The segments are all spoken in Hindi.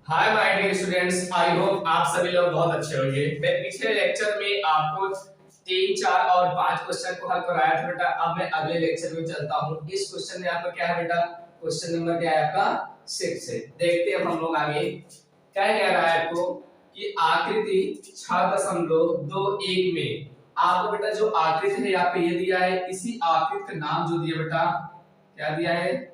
Hi my dear students, I hope आप सभी लोग बहुत अच्छे होंगे। मैं पिछले लेक्चर में आपको 3, 4 और 5 क्वेश्चन को हल कराया था बेटा। अब मैं अगले लेक्चर में चलता हूं। इस क्वेश्चन में आपका क्या है बेटा? क्वेश्चन नंबर क्या है आपका? 6 है। देखते हैं हम लोग आगे क्या कह रहा है आपको कि आकृति 6.21 में आपको बेटा जो आकृति है यहाँ पे ये दिया है, इसी आकृति का नाम जो दिया बेटा, क्या दिया है?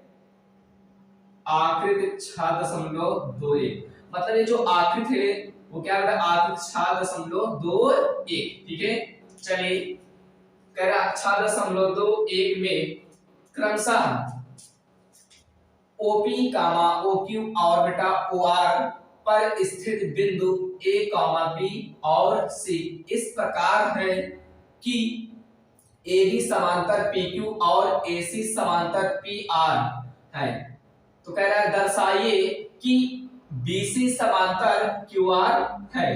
आकृति 6.21। मतलब ये जो आकृति है वो क्या बेटा? आकृति 6.21। ठीक है, चलिए कह रहा 6.21 में क्रमशः ओपी कामा ओक्यू और बेटा ओआर पर स्थित बिंदु ए कामा बी और सी इस प्रकार है कि ए बी समांतर पी क्यू और ए सी समांतर पी आर है। तो कह रहा है दर्शाइए कि BC समांतर QR है।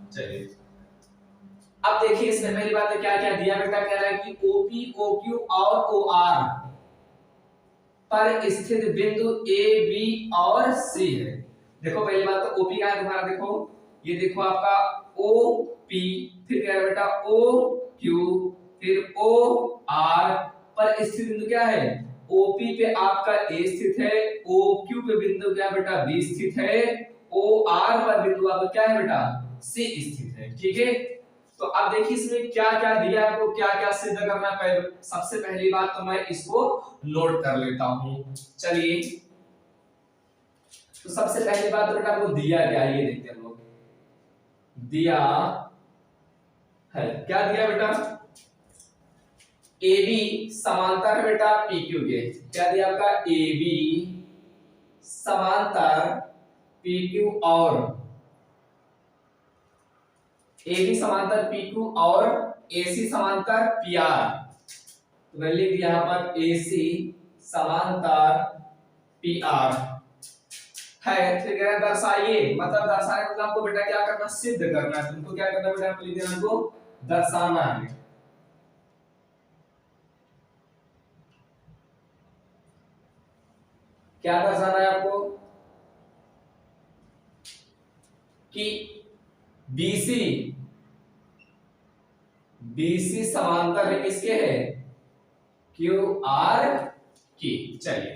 चलिए अब देखिए इसमें पहली बात है क्या क्या दिया बेटा। कह रहा है कि OP, OQ और OR पर स्थित बिंदु A, B और C है। देखो पहली बात तो OP का है तुम्हारा, देखो ये देखो आपका OP, फिर कह रहा है बेटा OQ, फिर OR पर स्थित बिंदु क्या है? OP पे आपका A स्थित है, OQ पे बिंदु क्या बेटा? B स्थित है, OR पर बिंदु आपका क्या है बेटा? C स्थित है। ठीक है, तो अब देखिए इसमें क्या क्या दिया है आपको, क्या क्या सिद्ध करना है। सबसे पहली बात तो मैं इसको नोट कर लेता हूं। चलिए तो सबसे पहली बात तो बेटा आपको दिया क्या, ये देखते हैं हम लोग। दिया है क्या? दिया बेटा AB समांतर है बेटा PQ के। क्या दिया आपका? AB समांतर PQ और AB समांतर PQ और AC समांतर PR। तो मैं लिख दिया यहां पर AC समांतर PR है। फिर कह रहा दर्शाइए, मतलब दर्शाने मतलब आपको बेटा क्या करना? सिद्ध करना है। तुमको क्या करना बेटा? लिख देना, हमको दर्शाना है। क्या दर्शाना है आपको? कि BC समांतर है किसके? है QR की। चलिए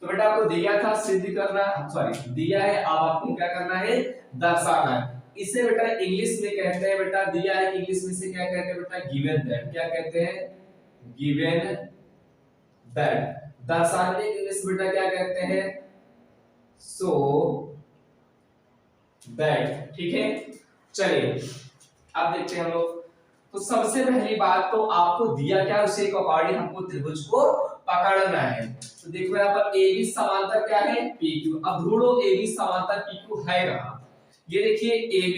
तो बेटा आपको दिया था सिद्ध करना, सॉरी दिया है, अब आपको क्या करना है? दर्शाना है। इसे बेटा इंग्लिश में कहते हैं बेटा, दिया है इंग्लिश में से क्या कहते हैं बेटा? Given that. क्या कहते हैं? Given that. दर्शाने के इंग्लिश बेटा क्या कहते हैं? So that. ठीक है, चलिए अब देखते हैं हम लोग। तो सबसे पहली बात तो आपको दिया क्या, उसे के अकॉर्डिंग हमको त्रिभुज को पकड़ना है। तो देखो यहाँ पर AB समांतर क्या है? PQ। अब ढूंढो AB समांतर PQ है कहां? ये देखिए AB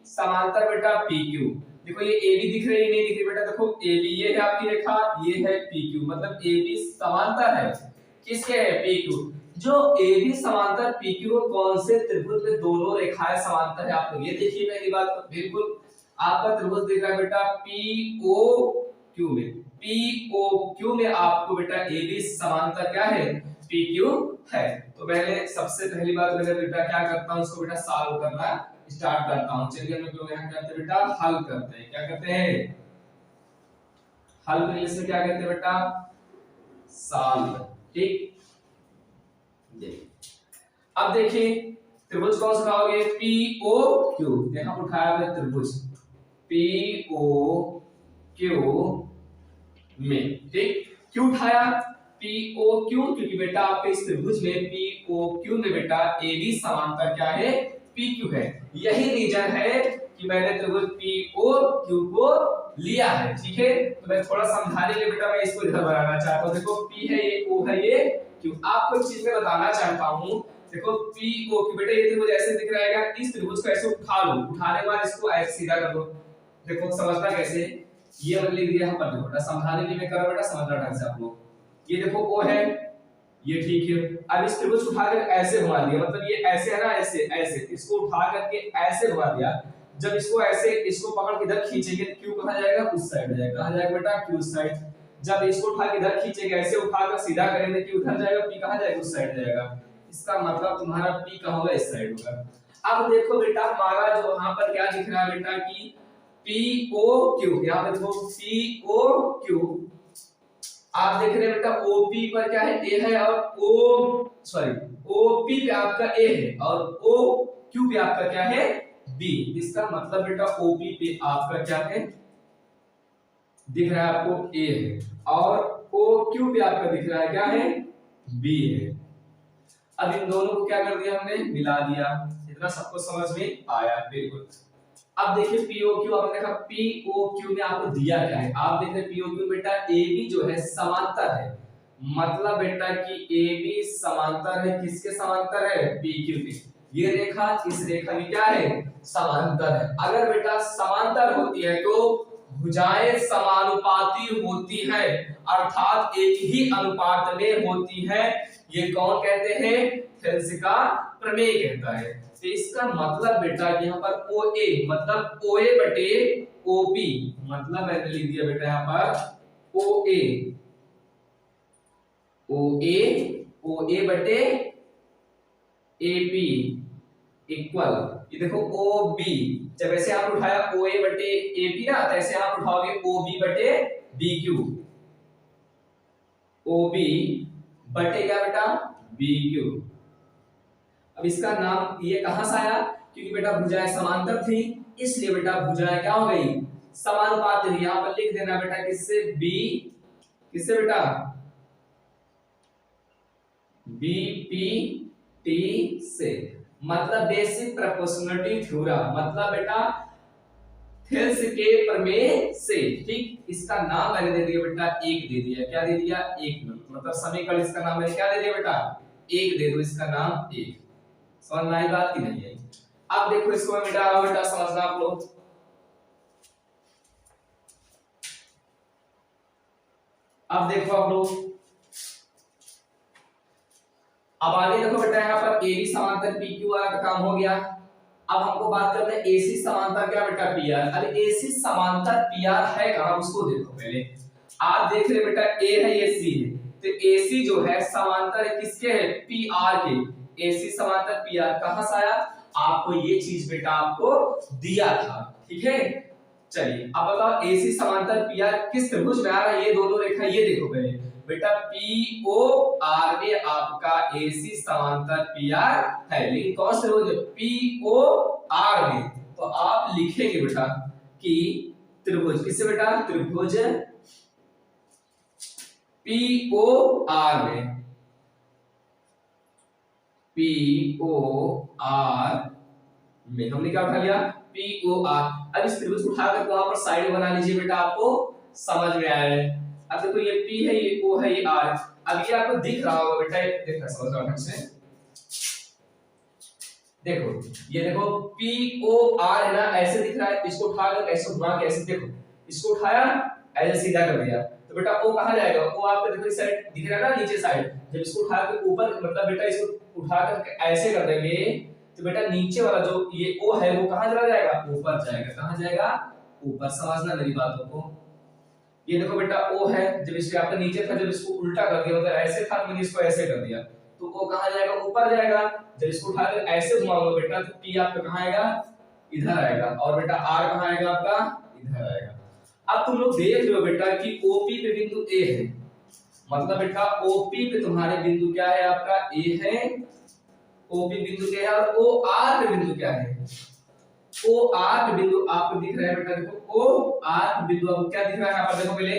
समांतर बेटा PQ। देखो ये AB दिख रही है, नहीं दिख रही बेटा? देखो AB ये है आपकी रेखा, ये है PQ, मतलब AB समांतर है किसके? है PQ। जो AB समांतर PQ को कौन से त्रिभुज में दोनों रेखाएं समांतर है? आप लोग ये देखिए पहली बात तो बिल्कुल आपका त्रिभुज दिख रहा है बेटा POQ में। POQ में आपको बेटा AB समांतर क्या है? PQ है। तो पहले सबसे पहली बात मैंने बेटा क्या करता हूं, इसको बेटा सॉल्व करना स्टार्ट करता हूं। चलिए हम लोग यहां करते हैं बेटा, हल करते हैं। क्या करते हैं? हल को इंग्लिश में क्या कहते हैं बेटा? सॉल्व। ठीक, अब देखिए त्रिभुज कौन सा उठाओगे? POQ। यहां पर उठाया हमने त्रिभुज POQ में। ठीक, क्यों उठाया POQ? क्योंकि बेटा आपके इस त्रिभुज में POQ में बेटा AB समांतर क्या है? PQ है। यही रीजन है कि मैंने त्रिभुज POQ को लिया है। ठीक है, तो मैं थोड़ा समझाने के लिए बेटा मैं इसको इधर बनाना चाहता हूं। देखो P है ये, O है ये, Q। आपको एक चीज मैं बताना चाहता हूं। देखो POQ बेटा ये त्रिभुज ऐसे दिख रहा है, इस त्रिभुज को ऐसे उठा लो, उठाने के बाद इसको ऐसे सीधा कर दो। देखो समझना कैसे, ये मैंने लिख दिया यहां पर। देखो बेटा समझाने के लिए मैं कर रहा हूं बेटा, समझना ढंग से आप लोग। ये देखो O है, ये ठीक है। अब इस त्रिभुज उठाकर ऐसे घुमा दिया, मतलब ये ऐसे है ना, ऐसे ऐसे इसको उठा करके ऐसे घुमा दिया। जब इसको ऐसे इसको पकड़ के इधर खींचेंगे तो Q कहां जाएगा? उस साइड जाएगा। कहां जाएगा बेटा? Q side. जब इसको उठा के इधर खींचेंगे, ऐसे उठाकर सीधा करेंगे कि उधर जाएगा, P कहां जाएगा? उस साइड जाएगा। इसका मतलब तुम्हारा P कहां होगा? इस साइड होगा। अब देखो बेटा हमारा जो यहाँ पर क्या दिख रहा है बेटा कि POQ, यहाँ पे देखो POQ, आप देख रहे हैं बेटा OP पर क्या है A है और OP पे आपका A है और OQ पे आपका क्या है B। इसका मतलब बेटा OP पे आपका क्या है दिख रहा है आपको A है और OQ पे आपका दिख रहा है क्या है B है। अब इन दोनों को क्या कर दिया हमने मिला दिया। इतना सबको समझ में आया, बिल्कुल। अब देखिए POQ, आपने देखा POQ में आपको दिया क्या है, आप देख रहे POQ बेटा AB जो है समांतर है, मतलब बेटा कि AB समांतर है, किसके समांतर है PQ के। ये रेखा इस रेखा में क्या है समांतर है। अगर बेटा समांतर होती है तो भुजाएं समानुपाती होती है, अर्थात एक ही अनुपात में होती है। ये कौन कहते हैं थेल्स का प्रमेय कहता है। तो इसका मतलब बेटा यहाँ पर OA मतलब OA बटे OB, मतलब मैंने लिख दिया बेटा यहाँ पर OA बटे AP इक्वल, ये देखो OB, जब ऐसे आप उठाया OA बटे AP ना, तो ऐसे आप उठाओगे OB बटे BQ, OB बटे क्या बेटा BQ। अब इसका नाम ये कहां से आया, क्योंकि बेटा भुजाएं समांतर थी, इसलिए बेटा भुजाएं क्या हो गई समानुपाती हुई। यहां पर लिख देना बेटा किससे B, किससे बेटा BPT से, मतलब बेसिक प्रोपोर्शनलिटी थ्योरम, मतलब बेटा थेल्स के प्रमेय से। ठीक, इसका नाम मैंने दे दिया बेटा एक दे दिया, क्या दे दिया एक, मतलब समीकरण इसका नाम मैंने क्या दे दिया बेटा एक दे दो, इसका नाम एक। समझ में आई बात की नहीं आई। अब देखो इसको मैं मिटा रहा हूं बेटा, समझना आप लोग। अब देखो आप लोग, अब आगे देखो बेटा यहाँ पर AB समांतर PQR का काम हो गया। अब हमको बात करते हैं AC समांतर क्या बेटा PR। अरे AC समांतर PR है कहां उसको देखो पहले। आप देख रहे बेटा A है ये C है, तो AC जो है समांतर है किसके है PR के। AC समांतर PR कहां से आया, आपको ये चीज बेटा आपको दिया था, ठीक है। चलिए अब बताओ AC समांतर PR किस त्रिभुज में आ रहा है, ये दोनों रेखा ये देखो पहले बेटा POR में आपका AC समांतर PR है, लेकिन कौन से त्रिभुज POR में, तो आप लिखेंगे बेटा कि त्रिभुज किससे बेटा त्रिभुज POR में, POR में हमने क्या उठा लिया POR। अब इस त्रिभुज को उठाकर वहां पर साइड बना लीजिए बेटा, आपको समझ में आया है। अब देखो ये P है, ये O है, ये R। अब ये आपको दिख रहा होगा बेटा, देखना समझो ढंग से, देखो ये देखो POR है ना, ऐसे दिख रहा है, इसको उठाकर ऐसे घुमा के ऐसे देखो, इसको उठाया ऐसे सीधा कर दिया, तो बेटा O कहां जाएगा, O आपको देखो इस साइड दिख रहा है ना नीचे साइड, जब इसको उठा के ऊपर, मतलब बेटा इसको उठाकर ऐसे कर देंगे तो बेटा नीचे वाला जो ये O है वो कहां चला जाएगा ऊपर जाएगा, कहां जाएगा ऊपर। समझना मेरी बातों को। ये देखो बेटा O है, जब इसके आपका नीचे था, जब इसको उल्टा कर दिया, मतलब ऐसे था, मैंने इसको ऐसे कर दिया, तो O कहां जाएगा ऊपर जाएगा। जब इसको उठाकर ऐसे घुमाओगे बेटा तो P आपका कहां आएगा इधर आएगा, और बेटा R कहां आएगा आपका इधर आएगा। अब तुम लोग देख रहे हो बेटा कि OP पे बिंदु A है, मतलब बेटा OP पे तुम्हारे बिंदु क्या है आपका A है, OP बिंदु क्या है, और OR पे बिंदु क्या है, OR पे बिंदु आपको दिख रहा है बेटा, देखो OR पे बिंदु आपको क्या दिख रहा है यहाँ पर, देखो पहले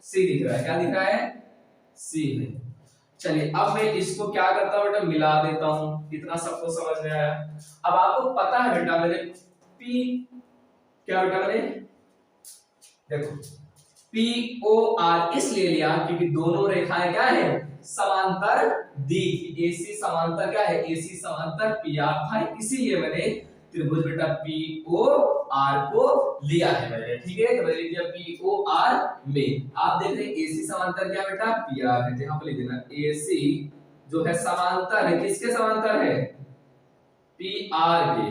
C दिख रहा है, क्या दिख रहा है C है। चलिए अब मैं इसको क्या करता हूं बेटा मिला देता हूं, इतना सबको समझ में आया। अब आपको पता है बेटा मैंने P क्या बेटा मैंने देखो POR इसलिए लिया क्योंकि दोनों रेखाएं क्या है समांतर दी, AC समांतर क्या है AC समांतर PR था, इसीलिए मैंने त्रिभुज बेटा POR को लिया है मैंने, ठीक है। तो मैंने लिख दिया POR में, आप देख रहे हैं AC समांतर क्या बेटा PR है, तो यहां पर लिख देना AC जो है समांतर है, किसके समांतर है PR के,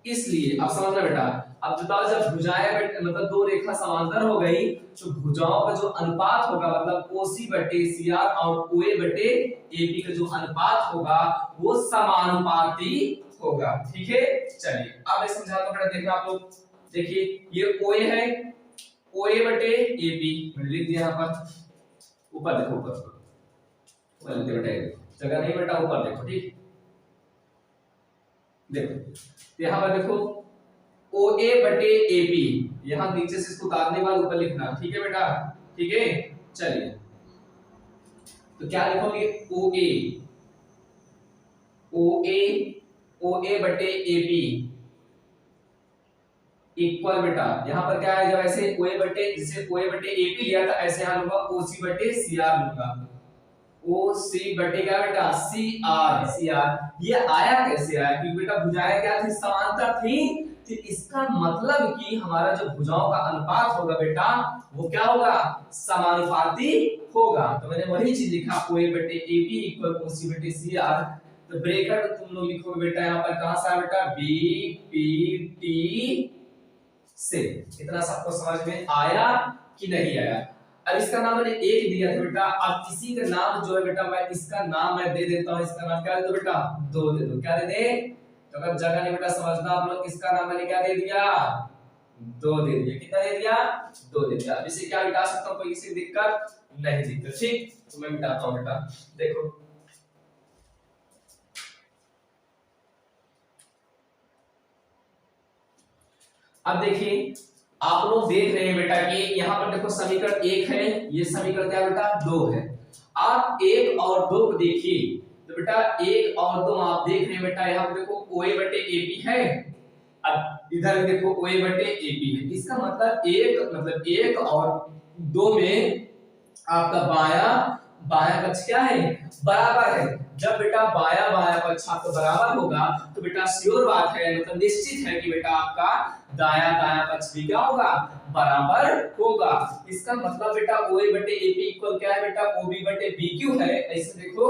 इसलिए अब समझना बेटा। अब बताओ जब भुजाएं मतलब दो रेखा समांतर हो गई तो भुजाओं का जो अनुपात होगा, मतलब OC बटे CR और OA बटे AP का जो अनुपात होगा वो समानुपाती होगा। ठीक है, चलिए अब मैं समझाता हूं बेटा, देखना आप लोग, देखिए ये OA है, OA बटे AB मैंने लिख दिया यहाँ पर, ऊपर देखो, ऊपर लिखते बेटा, जगह नहीं बेटा, ऊपर देखो, ठीक देखो, तो यहाँ पर देखो OA बटे AB, यहाँ नीचे से इसको उतारने के बाद ऊपर लिखना, ठीक है बेटा, ठीक है, चलिए तो क्या लिखोगे, OA बटे AB इक्वल बेटा, यहाँ पर क्या है, जब ऐसे OA बटे, जिसे OA बटे AP लिया था, ऐसे यहाँ लूंगा OC बटे CR लूंगा, OC बटे क्या बेटा, CR। ये आया कैसे आया, क्योंकि बेटा भुजाएं क्या थी, समांतर थी, तो इसका मतलब कि हमारा जो भुजाओं का अनुपात होगा बेटा, वो क्या होगा, समानुपाती होगा। तो मैंने वही चीज लिखा, OA बटे AB इक्वल OC बटे CR। तो ब्रैकेट तुम लोग लिखोगे बेटा, यहाँ पर कहां से आया बेटा, BPT से। इतना सबको समझ में आया कि नहीं आया। अब इसका नाम मैंने एक दिया था बेटा, अब किसी का नाम जो है बेटा, मैं इसका नाम मैं दे देता हूं, इसका नाम क्या दे दो बेटा, 2 दे दो, क्या दे दे, तो अगर जगह नहीं बेटा समझना आप लोग, इसका नाम मैंने क्या दे दिया, 2 दे दिया, कितना दे दिया, 2 दे दिया। अब इसे क्या मिटा सकता हूं, कोई किसी दिक्कत नहीं, दिक्कत, ठीक, तो मैं मिटाता हूं बेटा, देखो अब देखिए, आप लोग देख रहे हैं बेटा कि यहाँ पर देखो समीकरण 1 है, ये समीकरण क्या बेटा 2 है। आप 1 और 2 को देखिए, तो बेटा 1 और 2 आप देख रहे हैं बेटा, यहाँ पर देखो OA बटे AB है, अब इधर भी देखो OA बटे AB है, इसका मतलब 1 और 2 में आपका बायां पक्ष क्या है, बराबर है। जब बेटा बायां पक्ष आपका बराबर होगा, तो बेटा श्योर बात है, मतलब निश्चित है कि बेटा आपका दायां पक्ष भी क्या होगा, बराबर होगा। इसका मतलब बेटा OA बटे AB इक्वल क्या है बेटा, OB बटे BQ है। ऐसे देखो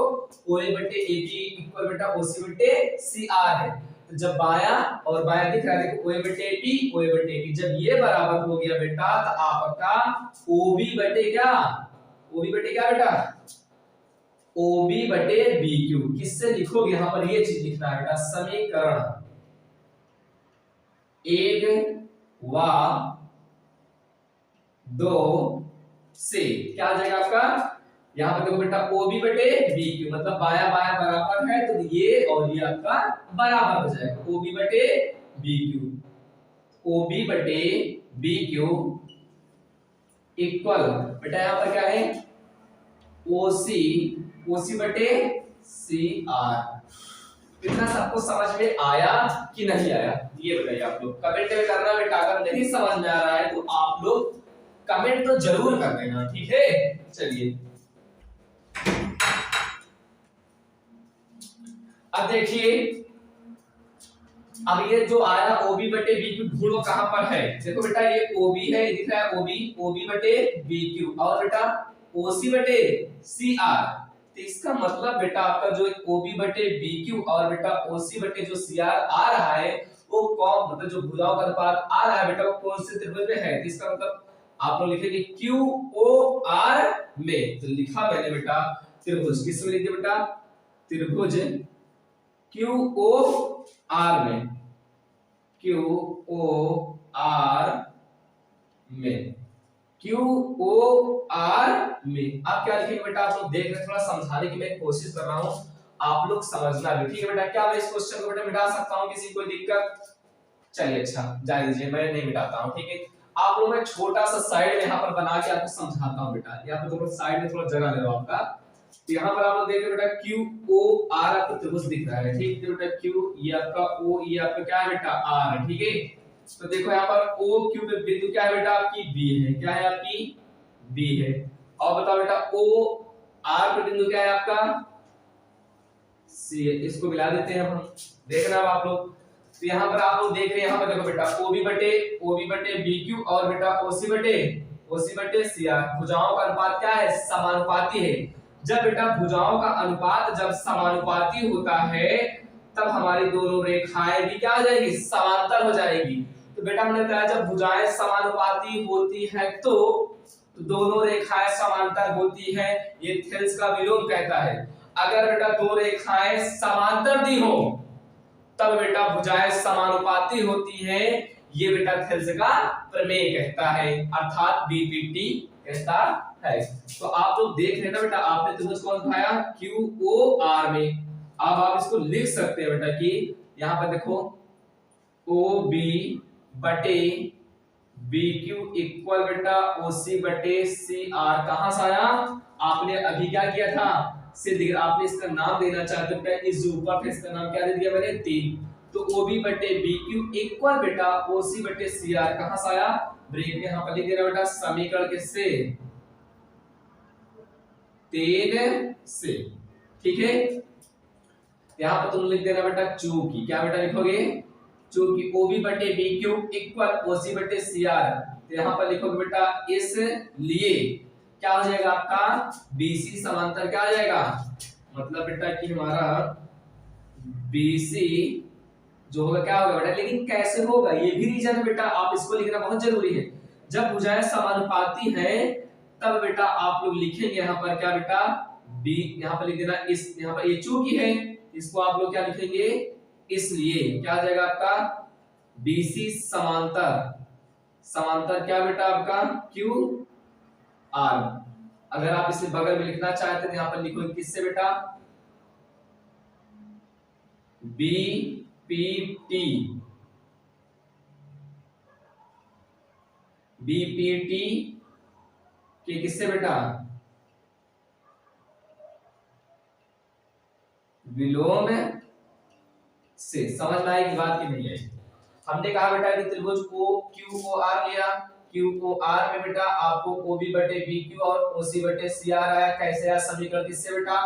OA बटे AB इक्वल बेटा OC बटे CR है। तो जब बायां और बायां दिख रहा है, देखो OA बटे AB, जब ये बराबर हो गया बेटा, तो आपका OB बटे क्या बेटा, OB बटे BQ, किससे लिखोगे, यहां पर ये चीज लिखना है बेटा, समीकरण 1 व 2 से क्या आ जाएगा आपका, यहां पर देखो बेटा OB बटे BQ, मतलब बायां बराबर है, तो ये और ये आपका बराबर हो जाएगा, OB बटे BQ इक्वल बेटा, यहां पर क्या है, OC बटे CR। इतना सबको समझ में आया कि नहीं आया, ये बताइए आप लोग, कमेंट में करना बेटा, अगर नहीं समझ में आ रहा है तो आप लोग कमेंट तो जरूर कर देना, ठीक है। चलिए अब देखिए, अब ये जो आया OB बटे BQ, ढूंढो कहां पर है, देखो बेटा ये OB है, दिख रहा है OB बटे BQ, और बेटा OC बटे CR। तो इसका मतलब बेटा आपका जो OB बटे BQ और बेटा OC बटे जो CR आ रहा है, वो कौन, मतलब जो भुजाओं का अनुपात आ रहा है बेटा, वो कौन से त्रिभुज में है। तो इसका मतलब आप लोग लिखेंगे QOR में। तो लिखा मैंने बेटा त्रिभुज, किस में लिख दिया बेटा, त्रिभुज QOR में, QOR में। आप क्या लिखेंगे बेटा, आप लोग देख रहे, थोड़ा समझाने की मैं कोशिश कर रहा हूं, आप लोग समझना भी, ठीक है बेटा। क्या मैं इस क्वेश्चन को बेटा मिटा सकता हूं, किसी कोई दिक्कत, चलिए अच्छा जाने दीजिए, मैं नहीं मिटाता हूं, ठीक है। आप लोग मैं छोटा सा साइड में यहाँ पर बना के आपको समझाता हूं बेटा, यहाँ पर थोड़ा साइड में थोड़ा जगह ले रहा हूं आपका। तो यहाँ पर आप लोग देख रहे बेटा QOR आपको त्रिभुज दिख रहा है, ठीक है बेटा, Q ये आपका O, ये आपका क्या है बेटा R है, ठीक है। तो देखो यहाँ पर OQ पे बिंदु क्या है बेटा, आपकी B है, क्या है आपकी B है। और बताओ बेटा OR पे बिंदु क्या है आपका C है, इसको मिला देते हैं हम, देखना आप लोग। तो यहाँ पर आप लोग देख रहे हैं, यहाँ पर देखो बेटा OB बटे BQ और बेटा OC बटे CR। भुजाओं का अनुपात क्या है, समानुपाती है। जब बेटा भुजाओं का अनुपात जब समानुपाती होता है, तब हमारी दोनों रेखाएं भी क्या हो जाएगी, समांतर हो जाएगी। तो बेटा हमने बताया जब भुजाएं समानुपाती होती है तो दोनों रेखाएं समांतर होती है, ये थेल्स का विलोम कहता है। अगर बेटा दो रेखाएं समांतर दी हो तब बेटा भुजाएं समानुपाती होती हैं, ये बेटा थेल्स का प्रमेय कहता है, अर्थात बीपीटी कहता है। तो आप लोग देख रहे हैं ना बेटा, आपने त्रिभुज कौन उठाया, क्यू ओ आर में। अब आप इसको लिख सकते हैं बेटा कि यहां पर देखो ओ बी बटे बी क्यू इक्वल बेटा ओ सी बटे सी आर। कहां से आया, आपने अभी क्या किया था, सिद्ध, आपने इसका नाम देना चाहते हो, इस जो ऊपर था इसका नाम क्या दे दिया मैंने, 3। तो ओ बी बटे बी क्यू इक्वल बेटा ओ सी बटे सी आर कहां से आया, ब्रेक में यहां पर लिख देना बेटा समीकरण किससे, 3 से। ठीक है, यहां पर तुम लिख देना बेटा चूंकि, क्या बेटा लिखोगे, चूंकि ओ बी बटे बी क्यू इक्वल ओ सी बटे सी आर, तो यहां पर लिखोगे बेटा इसलिए क्या हो जाएगा आपका, बीसी समांतर क्या आ जाएगा, मतलब बेटा कि हमारा बीसी जो होगा क्या होगा बेटा, लेकिन कैसे होगा ये भी रीजन है बेटा, आप इसको लिखना बहुत जरूरी है। जब भुजाएं समानुपाती है तब बेटा आप लोग लिखेंगे यहाँ पर क्या बेटा, बी यहाँ पर लिख देना, इस यहाँ पर ये चूंकि है, इसको आप लोग क्या लिखेंगे, इसलिए क्या आ जाएगा आपका, बीसी समांतर, समांतर क्या बेटा आपका क्यू आर। अगर आप इसे बगल में लिखना चाहते हैं यहाँ पर लिखो किससे बेटा, बी पी टी, बीपीटी के किससे बेटा, विलोम से। समझ में आएगी बात की नहीं है। हमने कहा बेटा कि त्रिभुज को क्यू ओ आर लिया, क्यू ओ आर में बेटा आपको ओ बी बटे बी क्यू और ओ सी बटे सी आर आया। कैसे आया, समीकरण किससे बेटा,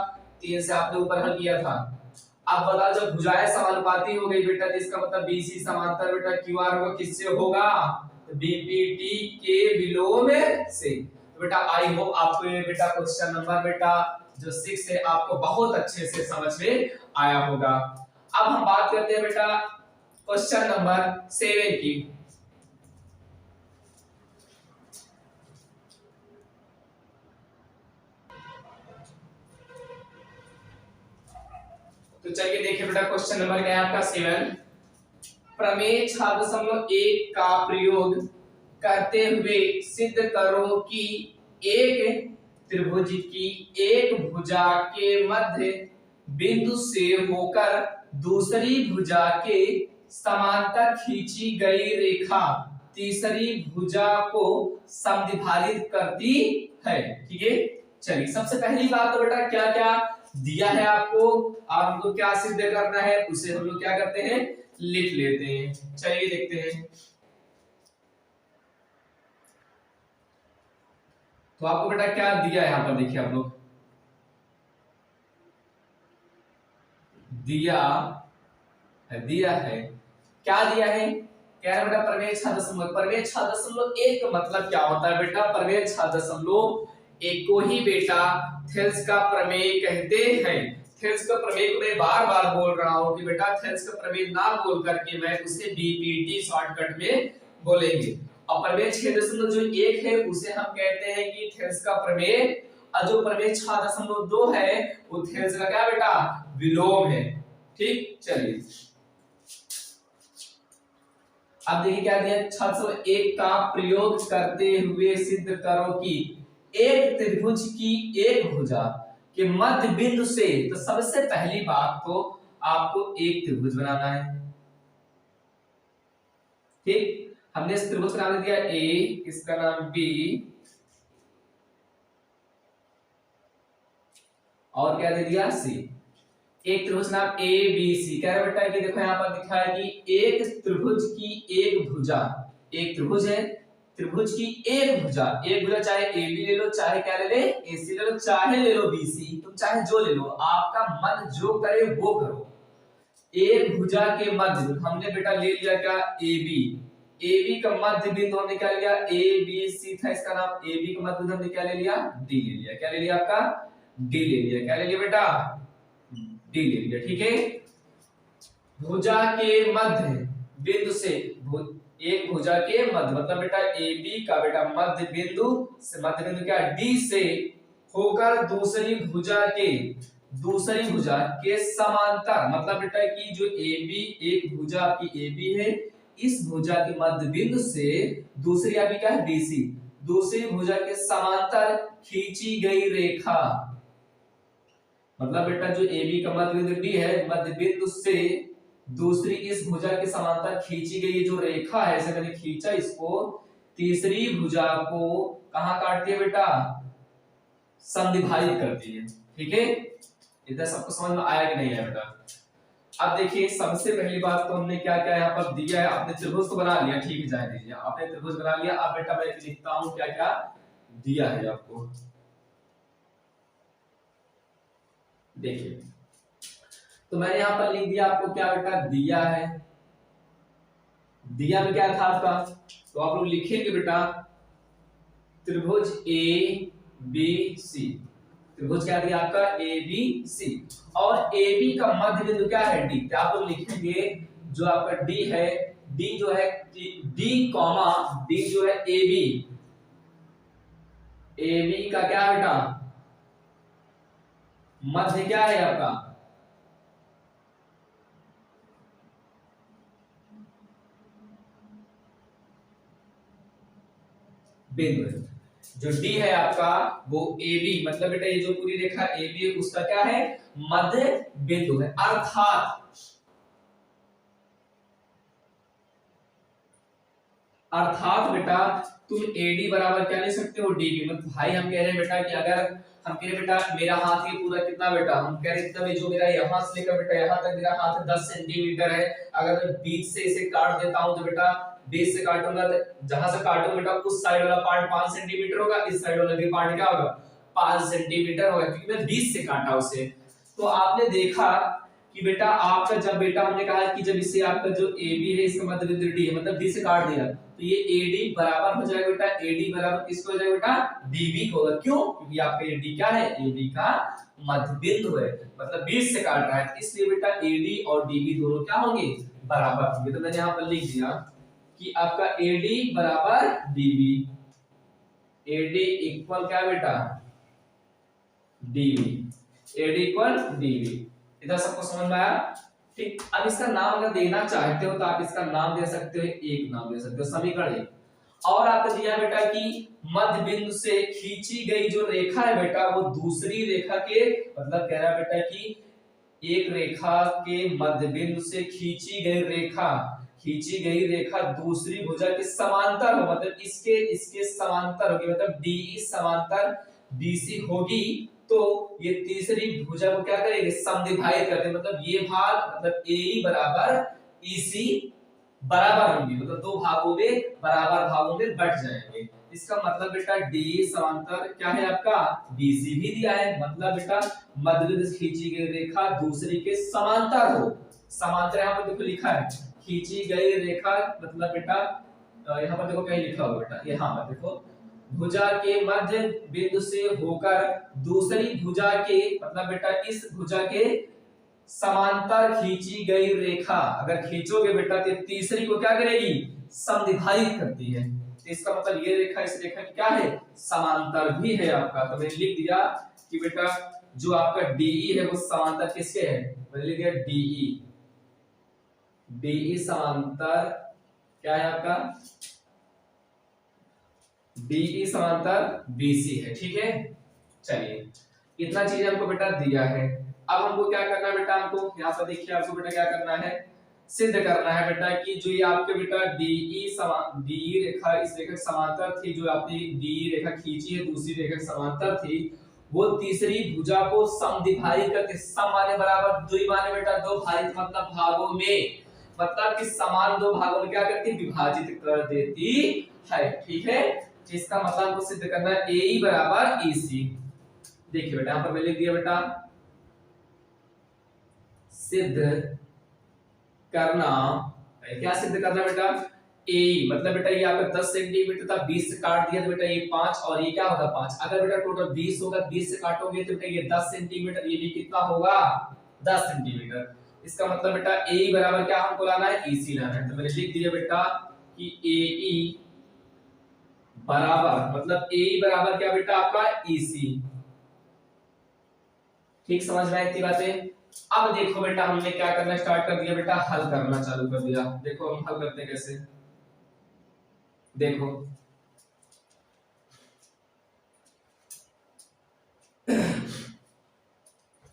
3 से आपने ऊपर हल किया था। अब बताओ जब भुजाएं समानुपाती हो गई बेटा, तो इसका मतलब बीसी समांतर बेटा क्यू आर होगा किससे होगा, तो बीपीटी के विलोम से। तो बेटा आई होप आपको ये बेटा क्वेश्चन नंबर बेटा जो 6 है आपको बहुत अच्छे से समझ में आया होगा। अब हम बात करते हैं बेटा क्वेश्चन नंबर 7 की। तो चलिए देखिए बेटा क्वेश्चन नंबर क्या है आपका 7। प्रमेय 6.1 का प्रयोग करते हुए सिद्ध करो कि एक त्रिभुज की एक भुजा के मध्य बिंदु से होकर दूसरी भुजा के समांतर खींची गई रेखा तीसरी भुजा को समद्विभाजित करती है। ठीक है, चलिए सबसे पहली बात तो बेटा क्या क्या दिया है आपको, आपको क्या सिद्ध करना है उसे हम लोग क्या करते हैं, लिख लेते हैं। चलिए देखते हैं। तो आपको बेटा क्या दिया है, यहां पर देखिए आप लोग, दिया है क्या दिया है, क्या है बेटा, प्रमेय 6.1। प्रमेय 6.1 का मतलब क्या होता है बेटा, प्रमेय 6.1 को ही बेटा थेल्स का प्रमेय कहते हैं। थेल्स का प्रमेय को मैं बार बार बोल रहा हूं कि बेटा थेल्स का प्रमेय ना बोल करके मैं उसे बीपीटी शॉर्टकट में बोलेंगे। और प्रमेय 6.1 है उसे हम कहते हैं कि थेल्स का प्रमेय, और जो प्रमेय 6.2 है वो थेल्स का क्या बेटा, विलोम है। ठीक, चलिए अब देखिए क्या दिया, 601 का प्रयोग करते हुए सिद्ध करो कि एक त्रिभुज की एक भुजा के मध्य बिंदु से, तो सबसे पहली बात तो आपको एक त्रिभुज बनाना है। ठीक, हमने इस त्रिभुज का नाम दिया ए, इसका नाम बी, और क्या दे दिया सी। एक त्रिभुज नाम ए बी सी। कह रहा बेटा कि देखो यहाँ पर लिखा है कि एक त्रिभुज की एक भुजा, एक त्रिभुज है, त्रिभुज की एक भुजा चाहे ए बी ले लो, चाहे क्या ले ले, ए सी ले लो, चाहे ले लो बी सी, तुम चाहे जो ले लो, आपका मन जो करे वो करो। एक भुजा के मध्य हमने बेटा ले लिया क्या, ए बी, ए बी का मध्य बिंदु हमने क्या लिया, ए बी सी था, इसका नाम ए बी का मध्य बिंदु हमने क्या ले लिया, डी ले लिया। क्या ले लिया आपका, डी ले लिया। क्या ले लिया बेटा, डी ले लिया। ठीक है, भुजा के मध्य बिंदु से, एक भुजा के मध्य मतलब बेटा ए बी का बेटा मध्य बिंदु से, मध्य बिंदु क्या डी से होकर दूसरी भुजा के दूसरी भुजा के समांतर, मतलब बेटा कि जो AB, एक भुजा आपकी AB है, इस भुजा के मध्य बिंदु से दूसरी आपकी क्या है BC, दूसरी भुजा के समांतर खींची गई रेखा, मतलब बेटा जो AB का मध्य बिंदु D है, मध्य बिंदु से दूसरी इस भुजा के समांतर खींची गई जो रेखा है, ऐसे मैंने खींचा इसको, तीसरी भुजा को कहां काटती है बेटा, समद्विभाजित करती है। ठीक है, इधर सबको समझ में आया कि नहीं आया बेटा? अब देखिए सबसे पहली बात तो हमने क्या क्या यहाँ पर दिया है, आपने त्रिभुज तो बना लिया, ठीक है जाए दीजिए, आपने त्रिभुज बना लिया। अब बेटा मैं लिखता हूं क्या क्या दिया है आपको, देखिए तो मैंने यहाँ पर लिख दिया आपको क्या बेटा दिया है, दिया में क्या था आपका, तो आप लोग लिखेंगे बेटा त्रिभुज ए बी सी, त्रिभुज क्या दिया आपका ए बी सी, और ए बी का मध्य बिंदु क्या है डी, क्या आप लोग लिखेंगे जो आपका डी है, डी जो है डी कॉमा डी जो है ए बी का क्या है बेटा मध्य क्या है आपका, बिंदु है। जो डी है आपका वो ए बी, मतलब बेटा ये जो पूरी रेखा ए बी है उसका क्या है मध्य बिंदु है। अर्थात बेटा तुम एडी बराबर क्या ले सकते हो डीबी, मतलब भाई हम कह रहे हैं बेटा कि अगर हम कह रहे बेटा मेरा हाथ ये पूरा कितना बेटा, हम कह रहे इतना जो मेरा यहाँ से लेकर बेटा यहाँ तक मेरा हाथ 10 सेंटीमीटर है, अगर मैं बीच से इसे काट देता हूँ तो बेटा बीच से काटूंगा तो जहां से काटूंगा बेटा उस साइड वाला पार्ट 5 सेंटीमीटर होगा, इस साइड वाला भी पार्ट क्या होगा 5 सेंटीमीटर होगा, क्योंकि मैं बीच से काटा उसे। तो आपने देखा कि बेटा आपका जब बेटा हमने कहा कि जब इसे आपका जो AB है इसका मध्य बिंदु D है, मतलब D से काट दिया तो ये AD बराबर हो जाएगा बेटा, AD बराबर किसको हो जाएगा बेटा DB को होगा, क्यों, क्योंकि आपका ये D क्या है AB का मध्य बिंदु है, मतलब 20 से काट रहा है, इसलिए बेटा AD और DB दोनों क्या होंगे बराबर होंगे। तो मैंने यहाँ पर लिख दिया कि आपका AD बराबर DB, AD इक्वल क्या बेटा DB, AD इक्वल DB, इधर सबको समझ में आया? ठीक, अब इसका नाम अगर देना चाहते हो तो आप इसका नाम दे सकते हो, एक नाम दे सकते हो समीकरण एक, और आपने दिया बेटा कि मध्य बिंदु से खींची गई जो रेखा है बेटा वो दूसरी रेखा के, मतलब कह रहा है बेटा कि एक रेखा के मध्य बिंदु से खींची गई रेखा दूसरी भुजा के समांतर हो, मतलब इसके इसके समांतर होगी, मतलब DE समांतर BC होगी, तो ये तीसरी भुजा को क्या करेंगे समद्विभाजित कर देंगे, मतलब ये भाग मतलब AE बराबर EC बराबर होंगे, मतलब दो भागों में बराबर भागों में बट जाएंगे। इसका मतलब बेटा DE समांतर क्या है आपका BC भी दिया है, मतलब बेटा मध्य बिंदु से खींची गई रेखा दूसरी के समांतर हो, समांतर यहाँ पर देखो लिखा है खींची गई रेखा, मतलब बेटा यहाँ पर देखो कहीं लिखा होगा बेटा यहाँ पर देखो भुजा के मध्य बिंदु से होकर दूसरी भुजा के, मतलब बेटा इस भुजा के समांतर खींची गई रेखा, अगर खींचोगे बेटा तो तीसरी को क्या करेगी समद्विभाजित करती है, तो इसका मतलब ये रेखा इस रेखा की क्या है समांतर भी है आपका। तो मैंने लिख दिया कि बेटा जो आपका DE है वो समांतर किसके है, मैंने लिख दिया DE समांतर क्या है आपका DE समांतर BC है। ठीक है, चलिए इतना चीज हमको बेटा दिया है। अब हमको क्या करना है बेटा, हमको यहाँ पर देखिए आपको बेटा क्या करना है सिद्ध करना है बेटा कि जो ये आपके बेटा DE रेखा इस रेखा के समांतर थी, जो आपने DE रेखा खींची है दूसरी रेखा के समांतर थी, वो तीसरी भुजा को समद्विभाजित करके, सम माने बराबर, द्वि माने बेटा दो, भाजित मतलब भागों में, मतलब कि समान दो भागों में क्या करती विभाजित कर देती है। ठीक है, इसका मतलब हमको सिद्ध करना है AE बराबर EC। देखिए बेटा यहाँ पर मैं लिख दिया बेटा सिद्ध करना, क्या सिद्ध करना बेटा AE, मतलब बेटा ये आपका 10 सेंटीमीटर था, 20 से काट दिया तो बेटा ये 5 और ये क्या होगा 5, अगर बेटा टोटल 20 होगा 20 से काटोगे तो बेटा ये 10 सेंटीमीटर, ये भी कितना होगा 10 सेंटीमीटर, इसका मतलब बेटा AE बराबर क्या हमको लाना है EC लाना है। तो मैंने लिख दिया बेटा कि AE बराबर, मतलब AE बराबर क्या बेटा आपका EC, ठीक समझ में आई इतनी बातें। अब देखो बेटा हमने क्या करना स्टार्ट कर दिया बेटा, हल करना चालू कर दिया। देखो हम हल करते हैं कैसे, देखो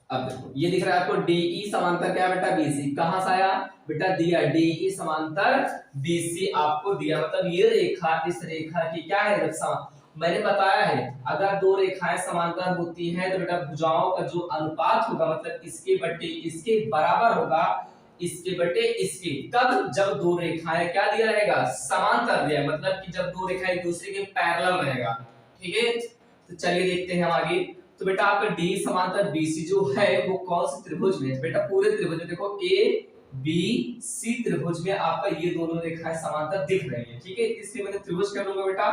अब देखो ये दिख रहा है आपको डीई समांतर क्या बेटा बीसी, कहां से आया बेटा दिया, डीई समांतर बीसी आपको दिया, मतलब ये रेखा इस रेखा की क्या है रक्षा। मैंने बताया है अगर दो रेखाएं समांतर होती हैं तो बेटा भुजाओं का जो अनुपात होगा मतलब इसके बटे इसके बराबर होगा, इसके बटे इसके, कब जब दो रेखाएं क्या दिया रहेगा समांतर दिया, मतलब कि जब दो रेखाएं एक दूसरे के पैरेलल रहेगा। ठीक है तो चलिए देखते हैं हम आगे। तो बेटा आपका डी समांतर बीसी जो है वो कौन से त्रिभुज में है बेटा, पूरे त्रिभुज में देखो ए बी सी त्रिभुज में आपका ये दोनों रेखाएं समांतर दिख रही हैं। ठीक है इसलिए मैंने त्रिभुज कर लूंगा बेटा,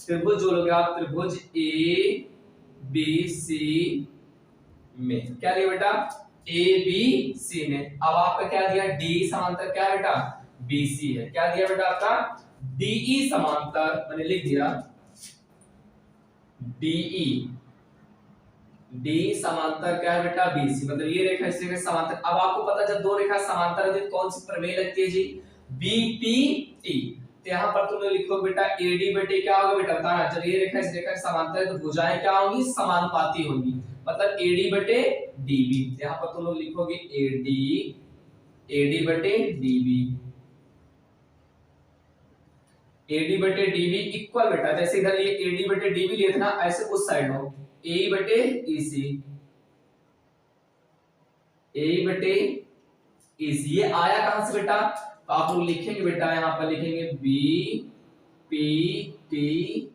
त्रिभुज जो लोगे आप त्रिभुज ए बी सी में क्या लिया बेटा ए बी सी में। अब आपका क्या दिया डी समांतर क्या बेटा बीसी है, क्या दिया बेटा आपका डीई समांतर, मैंने लिख दिया डीई, डी समांतर क्या है बेटा बीसी, मतलब ये रेखा इस रेखा समांतर। अब आपको पता जब दो रेखा समांतर है तो कौन सी प्रमेय लगती है जी बीपीटी। तो यहां पर तुम लोग लिखो बेटा एडी बटे क्या होगा बेटा बताना, जब ये रेखा इस रेखा समांतर है तो भुजाएं क्या होंगी समानुपाती होंगी, मतलब एडी बटे डीबी। यहां पर तुम लोग लिखोगे एडी, एडी बटे डीबी, एडी बटे डीबी इक्वल बेटा, जैसे इधर ये एडी बटे डीबी लिए थे ना ऐसे उस साइड हो ए बटे ईसी, ए बटे ईसी, ये आया कहां से बेटा, तो आप लोग लिखेंगे बेटा यहां पर लिखेंगे बी पी टी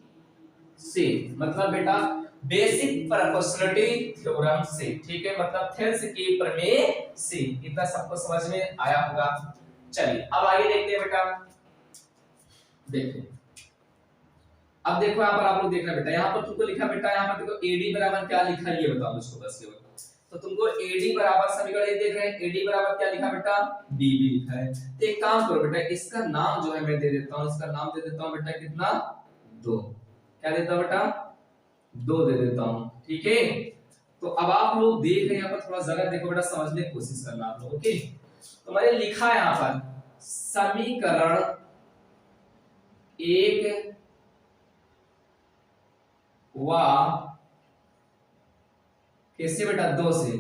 से, मतलब बेटा बेसिक प्रोपोर्शनलिटी थ्योरम से। ठीक है मतलब थेल्स की प्रमेय से, इतना सबको समझ में आया होगा। चलिए अब आगे देखते हैं बेटा, देखिए अब देखो यहाँ पर आप लोग देखना बेटा, यहाँ पर तुमको लिखा बेटा यहाँ पर देखो AD बराबर क्या लिखा है ये बताओ मुझको बस केवल। तो तुमको AD बराबर समीकरण ये देख रहे हैं AD बराबर क्या लिखा बेटा DB लिखा है। तो एक काम करो बेटा इसका नाम जो है मैं दे देता हूँ, इसका नाम दे देता हूँ बेटा कितना 2, क्या देता हूँ बेटा 2 दे देता हूँ। ठीक है तो अब आप लोग देख रहे हैं यहाँ पर थोड़ा जरा देखो बेटा समझने की कोशिश करना आप लोग। ओके तो मैंने लिखा है यहाँ पर समीकरण 1 वा कैसे बेटा 2 से।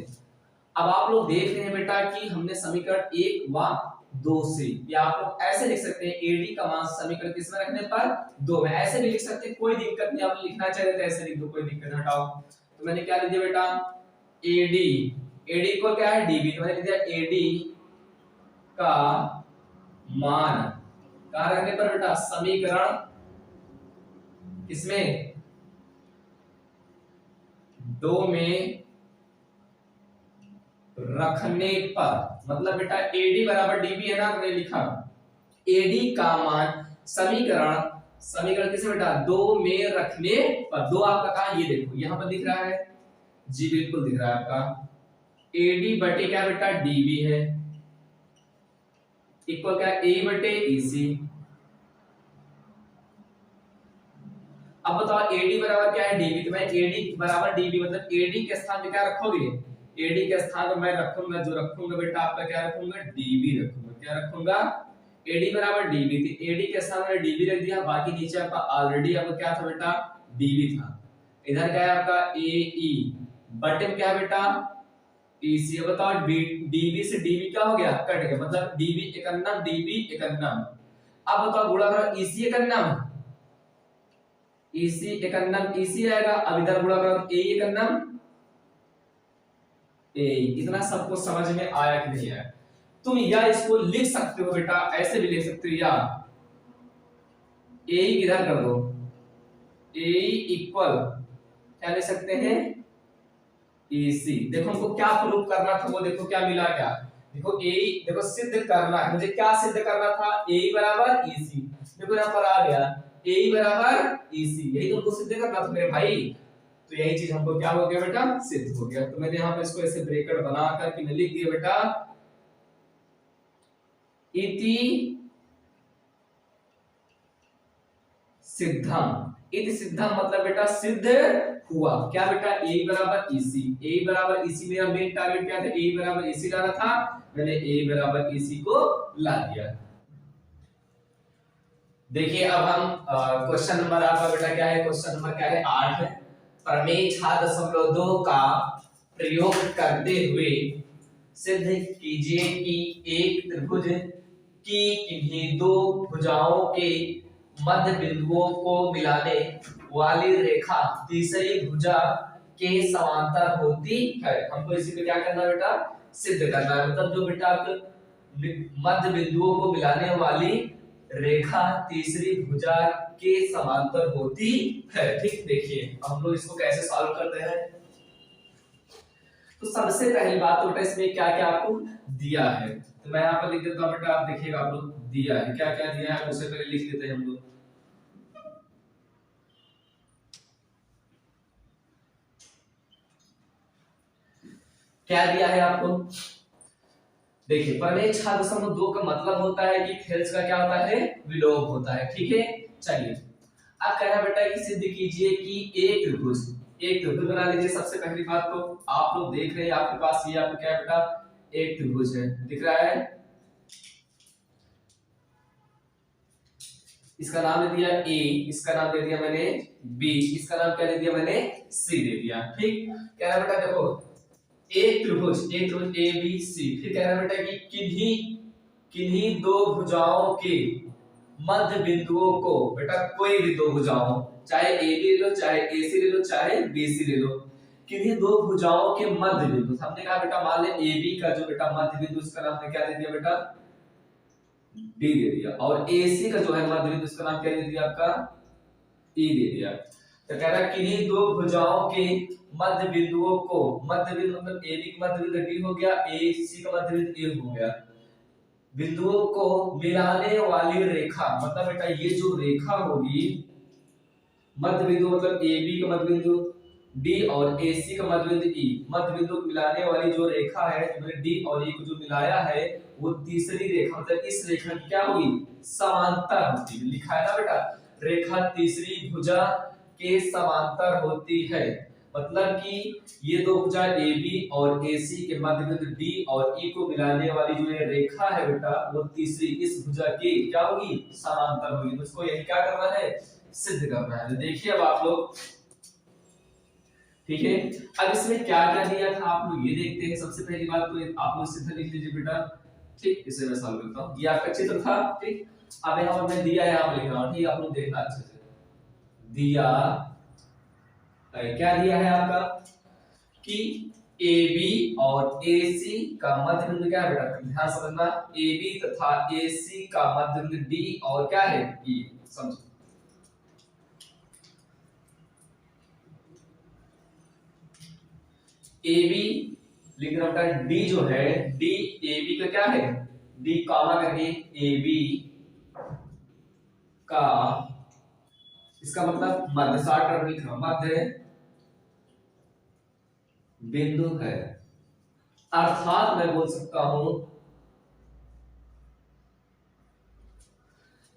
अब आप लोग देख रहे हैं बेटा कि हमने समीकरण 1 व 2 से, या आप लोग ऐसे लिख सकते हैं AD का मान समीकरण किस में रखने पर 2 में, ऐसे भी लिख सकते हैं कोई दिक्कत नहीं, आप लिखना चाहते तो ऐसे लिख दो कोई दिक्कत नहीं हटाओ। तो मैंने क्या लिख दिया बेटा AD को क्या है DB, तो मैंने लिख दिया AD का मान कहां रखने पर बेटा समीकरण किसमें 2 में रखने पर, मतलब बेटा AD बराबर DB है ना, मैंने लिखा AD का मान समीकरण किसे बेटा 2 में रखने पर, 2 आपका कहा ये देखो यहां पर दिख रहा है जी बिल्कुल दिख रहा है आपका AD बटे क्या बेटा DB है इक्वल क्या A बटे EC। अब बताओ AD बराबर क्या है DB, तो मैं AD बराबर DB मतलब AD के स्थान पे क्या रखोगे AD के स्थान पर मैं रखूंगा जो रखूंगा बेटा आपका क्या रखूंगा DB रखूंगा, क्या रखूंगा AD बराबर DB, तो AD के स्थान पर DB रख दिया, बाकी नीचे आपका ऑलरेडी आपका क्या था बेटा DB था, इधर क्या है आपका AE बटे में क्या है बेटा EC। बताओ DB से DB क्या हो गया कट गया, मतलब DB एकन्नम DB एकन्नम। अब बताओ गुणा करो EC एकन्नम EC एकन्नम EC आएगा, अब इधर गुणा करो AE एकन्नम AE। इतना सबको समझ में आया कि नहीं आया। तुम या इसको लिख सकते हो बेटा ऐसे भी लिख सकते हो, या AE इधर कर दो AE इक्वल क्या लिख सकते हैं EC। देखो हमको क्या प्रूव करना था वो देखो क्या मिला, क्या देखो AE देखो सिद्ध करना है मुझे, क्या सिद्ध करना था AE बराबर EC, देखो यहाँ पर आ गया AE बराबर EC, यही तुमको सिद्ध करना था मेरे भाई। तो यही चीज हमको क्या हो गया बेटा सिद्ध हो गया। तो मैंने यहाँ पर इसको ऐसे ब्रैकेट बना करके मैं लिख दिया बेटा इति सिद्धम, इति सिद्धम मतलब बेटा सिद्ध हुआ। क्या बेटा, ए बराबर ईसी, ए बराबर ईसी मेरा मेन टारगेट क्या था, ए बराबर ईसी लाना था, मैंने ए बराबर ईसी को ला दिया। देखिए अब हम क्वेश्चन नंबर आपका बेटा क्या है, क्वेश्चन नंबर क्या है 8 है। प्रमेय 6.2 का प्रयोग करते हुए सिद्ध कीजिए कि एक त्रिभुज की किन्हीं दो भुजाओं के मध्य बिंदुओं को मिलाने वाली रेखा तीसरी भुजा के समांतर होती है। हमको इसी पे क्या करना है बेटा, सिद्ध करना है। मतलब जो बेटा मध्य बिंदुओं को मिलाने वाली रेखा तीसरी भुजा के समांतर होती है। ठीक, देखिए हम लोग इसको कैसे सॉल्व करते हैं। तो सबसे पहली बात तो बेटा इसमें क्या क्या आपको दिया है, तो मैं यहाँ पर लिख देता हूँ बेटा, आप देखिएगा आप लोग दिया है, क्या क्या दिया है उससे पहले लिख देते हैं हम लोग। क्या दिया है आपको, देखिए प्रमेय 6.2 का मतलब होता है कि थेल्स का क्या होता है, विलोम होता है। ठीक है, चलिए अब कह रहा बेटा कि सिद्ध कीजिए कि एक त्रिभुज बना लीजिए। सबसे पहली बात तो आप लोग देख रहे हैं आपके पास ये आपको क्या है बेटा, एक त्रिभुज है, दिख रहा है, इसका नाम दे दिया ए, इसका नाम दे दिया मैंने बी, इसका नाम क्या दे दिया मैंने, सी दे दिया। ठीक, कह रहा बेटा देखो एक त्रिभुज ए बी सी, फिर कह रहा बेटा कि किन्हीं किन्हीं दो भुजाओं के मध्य बिंदुओं को, बेटा कोई भी दो भुजाओं, चाहे ए बी ले लो, चाहे ए सी ले लो, चाहे बी सी ले लो, किन्हीं दो भुजाओं के मध्य बिंदु, हमने कहा बेटा मान ले ए बी का जो बेटा मध्य बिंदु उसका नाम हमने क्या दे दिया बेटा, डी दे दिया, और ए सी का जो है मध्य बिंदु उसका नाम क्या दे दिया आपका, ई दे दिया। तो कह रहा किन्हीं दो भुजाओं के मध्य बिंदुओं को, मध्य बिंदु मतलब ए बी का मध्य बिंदु डी हो गया, ए सी का मध्य बिंदु ए हो गया, बिंदुओं को मिलाने वाली रेखा, मतलब बेटा ये जो रेखा होगी, मध्य बिंदु मतलब ए बी का मध्य बिंदु डी और ए सी का मध्य बिंदु ई, मध्य बिंदु को मिलाने वाली जो रेखा है, जो डी और ई को जो मिलाया है, वो तीसरी रेखा, मतलब इस रेखा की क्या होगी, समांतर होती है। लिखा है ना बेटा, रेखा तीसरी भुजा के समांतर होती है, मतलब कि ये दो भुजा ए बी और ए सी के मध्य बिंदु डी और ई को मिलाने वाली जो ये रेखा है बेटा, वो तीसरी इस भुजा की क्या होगी, समांतर होगी। तो इसको यही क्या करना है, सिद्ध करना है। देखिए अब आप लोग, ठीक है, अब इसमें क्या क्या दिया था आप लोग ये देखते हैं। सबसे पहली बात तो आप लोग सीधा लिख लीजिए बेटा, ठीक, इसे मैं सॉल्व करता हूं। ये आपका चित्र था, ठीक, अब यहां पर मैं दिया यहां पर लिख रहा हूं, ठीक, आप लोग देखना अच्छे से। दिया क्या दिया है आपका कि ए बी और ए सी का मध्य बिंदु क्या है बेटा, ध्यान समझना, ए बी तथा ए सी का मध्य बिंदु डी और क्या है, ई, समझो। ए बी लिख रहा हूं, डी जो है, डी ए बी का क्या है, डी कामा करके ए बी का, इसका मतलब मध्य, शॉर्ट टर्म लिख रहा हूं, मध्य बिंदु है, अर्थात मैं बोल सकता हूं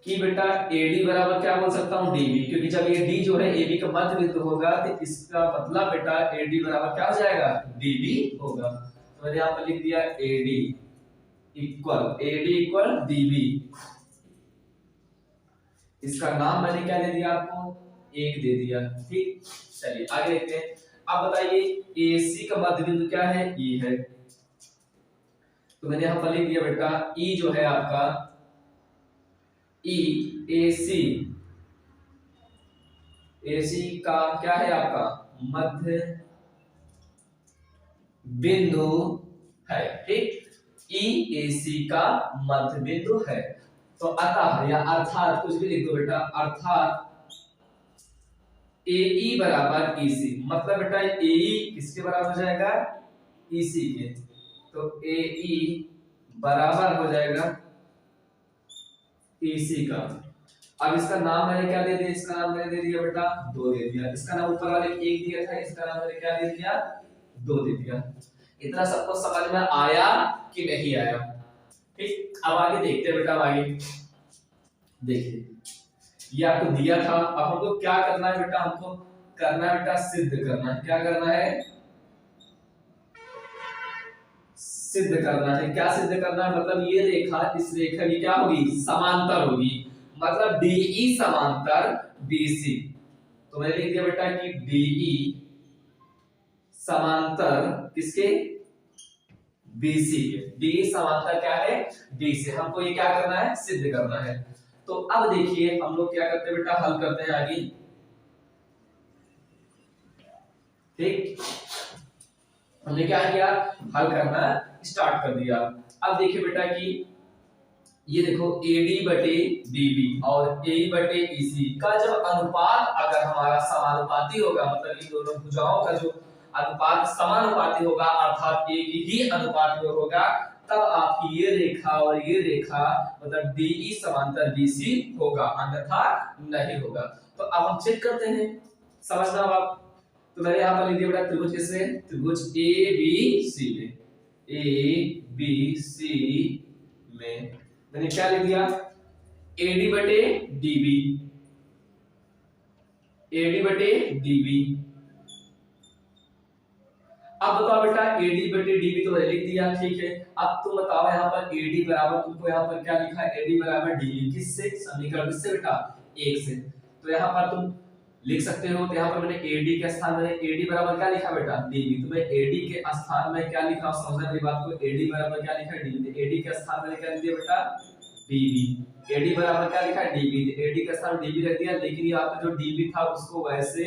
कि बेटा AD बराबर क्या बोल सकता हूं, DB, क्योंकि जब ये D जो है AB का मध्य बिंदु होगा तो इसका मतलब बेटा AD बराबर क्या हो जाएगा, DB होगा। तो मैंने यहां पर लिख दिया AD इक्वल DB, इसका नाम मैंने क्या दे दिया आपको, 1 दे दिया। ठीक, चलिए आगे देखते हैं। अब बताइए AC का मध्य बिंदु क्या है, E है, तो मैंने यहां पर लिख दिया बेटा E जो है आपका, E AC का क्या है आपका, मध्य बिंदु है। ठीक, EAC का मध्य बिंदु है। तो अतः या अर्थात कुछ भी लिख दो बेटा, अर्थात AE बराबर EC, मतलब बेटा AE किसके बराबर हो जाएगा, EC के, तो AE बराबर हो जाएगा EC का। अब इसका नाम मैंने क्या दे दिया, इसका नाम मैंने दे दिया बेटा 2 दे दिया, इसका नाम ऊपर वाले 1 दिया था, इसका नाम मैंने क्या दे दिया, 2 दे दिया। इतना सबको समझ में आया कि नहीं आया। ठीक, अब आगे देखते हैं बेटा, आगे देखिए ये आपको दिया था, अब हमको क्या करना है बेटा, हमको करना है बेटा, सिद्ध करना है। क्या करना है? सिद्ध करना है। क्या सिद्ध करना है? मतलब ये रेखा इस रेखा की क्या होगी? समांतर होगी। मतलब DE समांतर BC। तो मैंने लिख दिया बेटा कि DE समांतर किसके? BC के। DE समांतर क्या है? BC। हमको ये क्या करना है? सिद्ध करना है। तो अब देखिए हम लोग क्या करते हैं बेटा, हल करते हैं आगे। ठीक, हमने क्या किया? हल करना स्टार्ट कर दिया। अब देखिए बेटा कि ये देखो AD बटे DB और AE बटे EC का जब अनुपात अगर हमारा समानुपाती होगा, मतलब इन दोनों भुजाओं का जो अनुपात समानुपाती होगा अर्थात एक ही अनुपात में होगा, तब आपकी ये रेखा और ये रेखा मतलब DE समांतर BC होगा, अन्यथा नहीं होगा। तो अब हम चेक करते हैं, समझना आप। तो मैंने यहाँ पर लिख दिया बेटा त्रिभुज किससे? त्रिभुज ABC में। ABC में मैंने क्या लिख दिया? AD बटे DB, AD बटे DB। अब बताओ बेटा AD बटे DB तो मैंने लिख दिया, ठीक है। अब तुम बताओ यहाँ पर AD बराबर, तुमको यहाँ पर क्या लिखा है? AD बराबर DB किससे? समीकरण किससे बेटा? 1 से। तो यहाँ पर तुम लिख सकते हो। तो यहाँ पर मैंने AD के स्थान में AD बराबर क्या लिखा बेटा? DB। तो मैं AD के स्थान में क्या लिखा, समझना मेरी बात को। AD बराबर क्या लिखा है? DB। तो AD के स्थान में क्या लिख दिया बेटा? DB। AD बराबर क्या लिखा है? DB। तो AD के स्थान में DB रख दिया, लेकिन ये आपका जो DB था उसको वैसे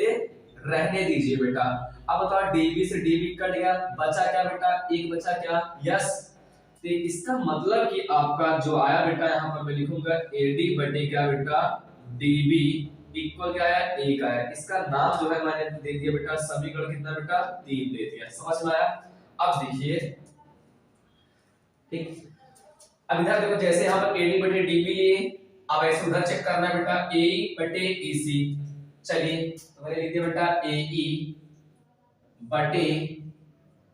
रहने दीजिए बेटा। अब बताओ DB से DB कट गया, बचा क्या बेटा? एक बचा क्या? यस। तो इसका मतलब कि आपका जो आया बेटा, यहाँ पर मैं लिखूंगा AD बटे क्या बेटा? DB इक्वल क्या आया? 1 आया। इसका नाम जो है मैंने दे दिया बेटा, समीकरण कितना बेटा? 3 दे दिया। समझ में आया? अब देखिए, ठीक, अब इधर देखो जैसे यहाँ पर AD बटे DB है, अब ऐसे उधर चेक करना है बेटा AE बटे EC। चलिए तो मैंने लिख दिया बेटा AE बटे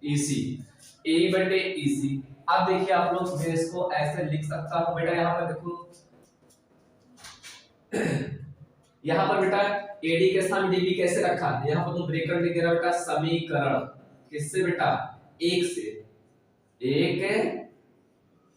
EC, AE बटे EC। अब देखिए आप लोग, मैं इसको ऐसे लिख सकता हूं बेटा, यहाँ पर देखो यहाँ पर बेटा AD के स्थान में DB कैसे रखा? यहाँ पर तुम ब्रैकेट लिख दे रहा बेटा, समीकरण किससे बेटा? 1 से। 1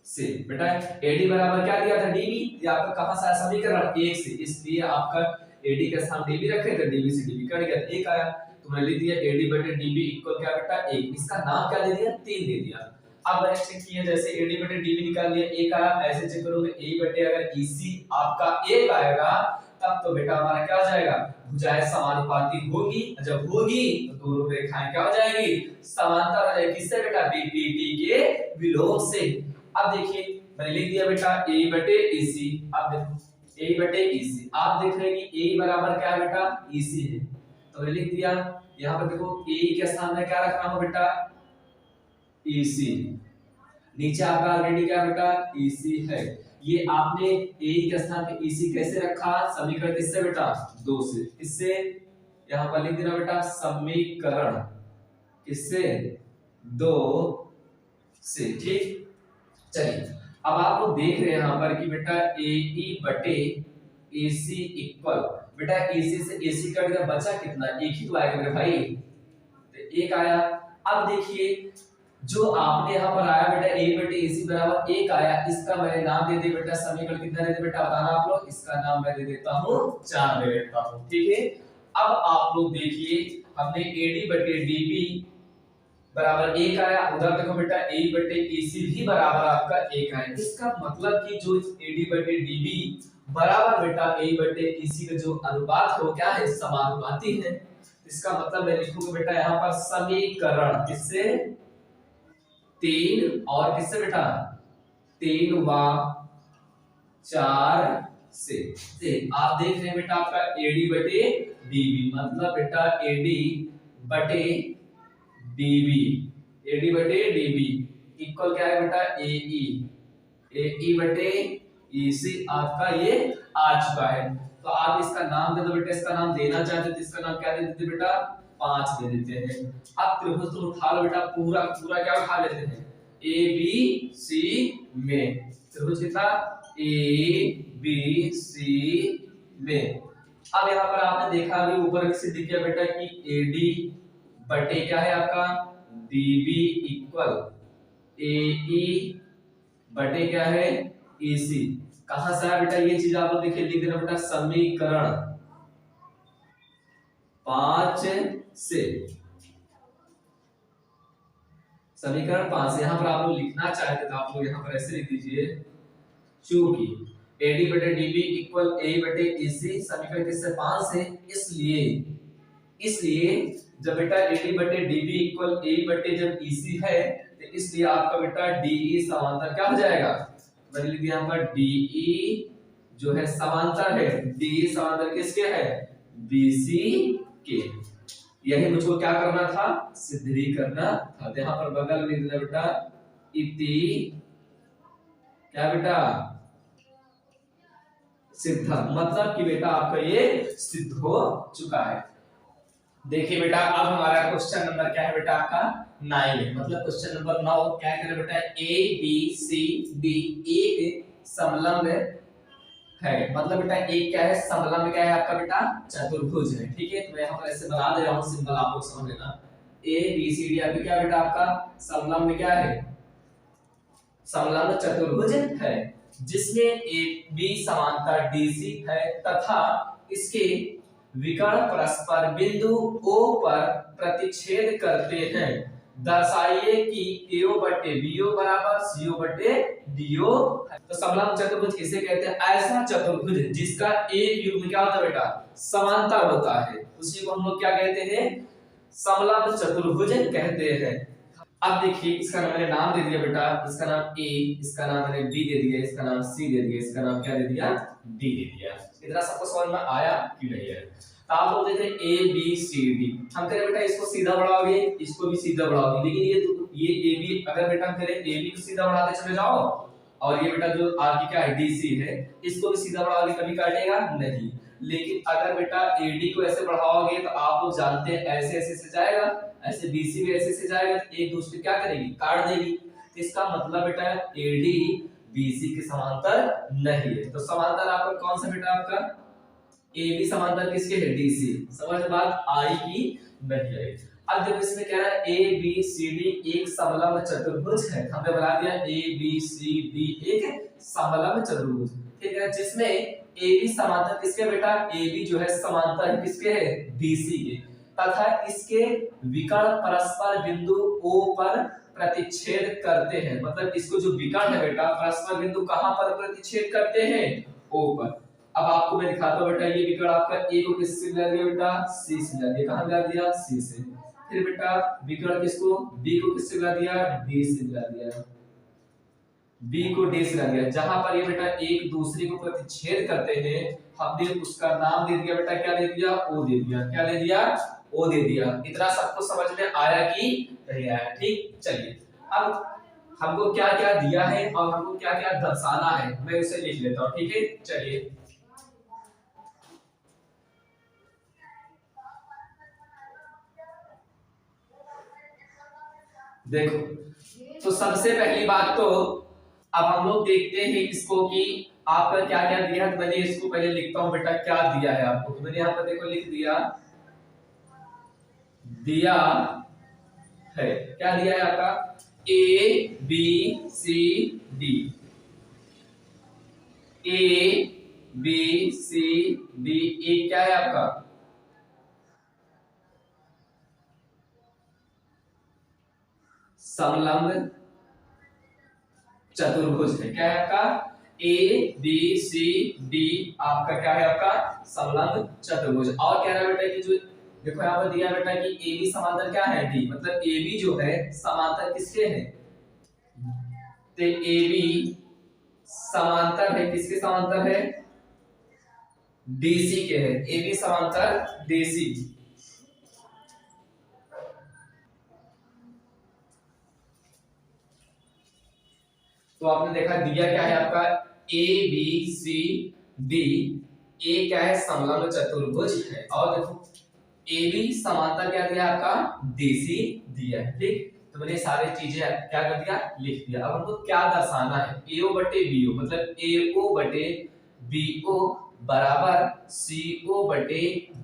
से बेटा AD बराबर क्या दिया था? DB। ये आपका कहां से आया? समीकरण 1 से। इसलिए आपका AD के स्थान DB रखे थे, DB से DB कट गया, 1 आया। तो मैंने लिख दिया AD बटे DB इक्वल क्या बेटा? 1। इसका नाम क्या दे दिया? 3 दे दिया। अब मैंने चेक किया, जैसे AD बटे DB निकाल दिया, 1 आया। ऐसे चेक करोगे AE बटे अगर EC आपका 1 आएगा, तब तो बेटा हमारा क्या हो जाएगा? भुजाएं समानुपाती होगी। जब होगी तो दोनों रेखाएं क्या हो जाएगी? समांतर हो जाएगी। किससे बेटा? BPT के विलोम से। अब देखिए मैंने लिख दिया बेटा AE बटे EC। अब देखो AE बटे EC, आप देख रहे हैं कि AE बराबर क्या है बेटा? EC है। तो मैंने लिख दिया, यहाँ पर देखो AE के स्थान में क्या रख रहा हूं बेटा? EC। नीचे आपका ऑलरेडी क्या बेटा? EC है। ये आपने AE के स्थान पे EC कैसे रखा? समीकरण किससे बेटा? 2 से। किससे? यहाँ पर लिख देना बेटा समीकरण किससे? 2 से। ठीक, चलिए अब आप लोग देख रहे हैं यहाँ पर कि बेटा AE बटे AC इक्वल, बेटा AC से AC कट गया, बचा कितना? 1 ही तो आएगा मेरे भाई, तो 1 आया। अब देखिए जो आपने यहाँ पर आया बेटा AE बटे AC बराबर 1 आया, इसका मैंने नाम दे दिया बेटा, समीकरण कितना दे दिया बेटा? बताना आप लोग। इसका नाम मैं दे देता हूँ 4 दे देता हूँ। ठीक है, अब आप लोग देखिए हमने AD बटे DB बराबर 1 आया, उधर देखो बेटा AE बटे EC भी बराबर आपका 1 आया। इसका मतलब कि जो AD बटे DB बराबर बेटा AE बटे EC का जो अनुपात है वो क्या है? समानुपाती है। इसका मतलब मैं लिखूंगा बेटा यहाँ पर समीकरण किससे? 3 और किससे बेटा? 3 व 4 से। आप देख रहे हैं बेटा आपका AD बटे DB, मतलब बेटा AD बटे DB, AD बटे DB इक्वल क्या है बेटा? AE बटे EC आपका ये आ चुका है। तो आप इसका नाम दे दो बेटा, इसका नाम देना चाहते तो इसका नाम क्या दे देते बेटा? 5 दे देते हैं। अब त्रिभुज तो उठा लो बेटा, पूरा पूरा क्या उठा लेते हैं? ABC में त्रिभुज कितना? ABC में अब यहाँ पर आपने देखा अभी ऊपर से दिख गया बेटा कि एडी बटे क्या है आपका डीबी इक्वल एई बटे क्या है ईसी। कहां से आया बेटा ये चीज आप लोग देखिए लिख देना बेटा समीकरण 5 से। समीकरण 5 यहाँ पर आप लोग लिखना चाहते तो आप लोग यहाँ पर ऐसे लिख दीजिए चूंकि एडी बटे डीबी इक्वल ए बटे ईसी समीकरण किससे 5 से, इसलिए जब बेटा एडी बटे डीबी इक्वल ए बटे जब ईसी है तो इसलिए आपका बेटा डीई समांतर क्या हो जाएगा, मैंने लिख दिया यहाँ पर डीई जो है समांतर है, डीई समांतर किसके है बीसी के। यही मुझको क्या करना था सिद्ध भी करना था। तो यहाँ पर बगल में लिख देना बेटा इति क्या बेटा सिद्ध, मतलब कि बेटा आपका ये सिद्ध हो चुका है। देखिए बेटा अब हमारा क्वेश्चन नंबर क्या है बेटा आपका 9 मतलब क्वेश्चन नंबर 9 क्या करे बेटा ए बी सी डी एक समलंब है, मतलब बेटा एक क्या है समलंब क्या है आपका बेटा चतुर्भुज है। ठीक है तो मैं यहाँ पर ऐसे बना दे रहा हूँ सिंबल आप लोग समझ लेना। ए बी सी डी अभी क्या बेटा आपका समलंब क्या है समलंब चतुर्भुज है जिसमें एक बी समांतर डीसी है तथा इसके विकर्ण परस्पर बिंदु O पर प्रतिच्छेद करते हैं। दर्शाइए कि AO बटे BO बराबर CO बटे DO। तो समलंब चतुर्भुज किसे कहते हैं, ऐसा चतुर्भुज जिसका एक युग्म क्या होता है बेटा समांतर होता है, उसी को हम लोग क्या कहते हैं समलंब चतुर्भुज कहते हैं। अब देखिए इसका मैंने नाम दे दिया बेटा, इसका नाम A, इसका नाम मैंने B दे दिया, इसका नाम C दे दिया, इसका नाम क्या दे दिया D दे दिया। इतना सबको समझ में आया कि नहीं है। तो आप लोग देखें A B C D, हम करें बेटा इसको सीधा बढ़ाओगे इसको भी सीधा बढ़ाओगे, लेकिन ये A B अगर बेटा हम करें A B को सीधा बढ़ाते चले जाओ और ये बेटा जो आगे क्या है DC है इसको भी सीधा बढ़ाओगे कभी काटेगा नहीं। लेकिन अगर बेटा AD को ऐसे बढ़ाओगे तो आप लोग जानते हैं ऐसे ऐसे से जाएगा, ऐसे BC भी ऐसे से जाएगा तो एक दूसरे क्या करेगी काट देगी। तो इसका मतलब बेटा AD BC के समांतर नहीं है। तो समांतर आपका कौन सा बेटा आपका AB समांतर किसके है DC। समझ बात आई कि नहीं आई। अब देखो इसमें क्या है ABCD एक समलंब चतुर्भुज है, हमने बना दिया ABCD एक समलंब चतुर्भुज। ठीक है जिसमें AB समांतर किसके बेटा AB जो है समांतर है किसके है BC के तथा इसके विकर्ण परस्पर बिंदु O पर प्रतिच्छेद करते हैं। मतलब इसको जो विकर्ण है बेटा परस्पर बिंदु कहां पर प्रतिच्छेद करते हैं O पर। अब आपको मैं दिखाता हूं बेटा ये विकर्ण आपका A को किससे मिला दिया बेटा C से मिला दिया, कहां मिला दिया C से। फिर बेटा विकर्ण किसको B को किससे मिला दिया D से मिला दिया, B को D से मिला दिया। जहां पर ये बेटा एक दूसरे को प्रतिच्छेद करते हैं हमने उसका नाम दे दिया बेटा क्या दे दिया O दे दिया, क्या दे दिया O दे दिया। इतना सबको समझ में आया कि नहीं आया। ठीक चलिए अब हमको क्या क्या दिया है और हमको क्या क्या दर्शाना है मैं उसे लिख लेता हूं। ठीक है चलिए देखो तो सबसे पहली बात तो अब हम लोग देखते हैं इसको कि आपका क्या क्या दिया है। तो मैंने इसको पहले लिखता हूं बेटा क्या दिया है आपको। तो मैंने यहाँ पर देखो लिख दिया है क्या दिया है आपका A B C D, A B C D A क्या है आपका समलंब चतुर्भुज है। क्या है आपका A B C D आपका क्या है आपका समलंब चतुर्भुज। और कह रहा है बेटा कि जो देखो यहाँ पर दिया बेटा कि AB समांतर क्या है D, मतलब AB जो है समांतर किसके है तो AB समांतर है किसके समांतर है DC के है, AB समांतर DC। तो आपने देखा दिया क्या है आपका A B C D, A क्या है समलंब चतुर्भुज है और देखो AB समांतर क्या दिया आपका DC दिया है। ठीक तो मैंने सारी चीजें क्या कर दिया लिख दिया। अब हमको क्या दर्शाना है AO बटे BO, मतलब AO बटे BO बराबर CO बटे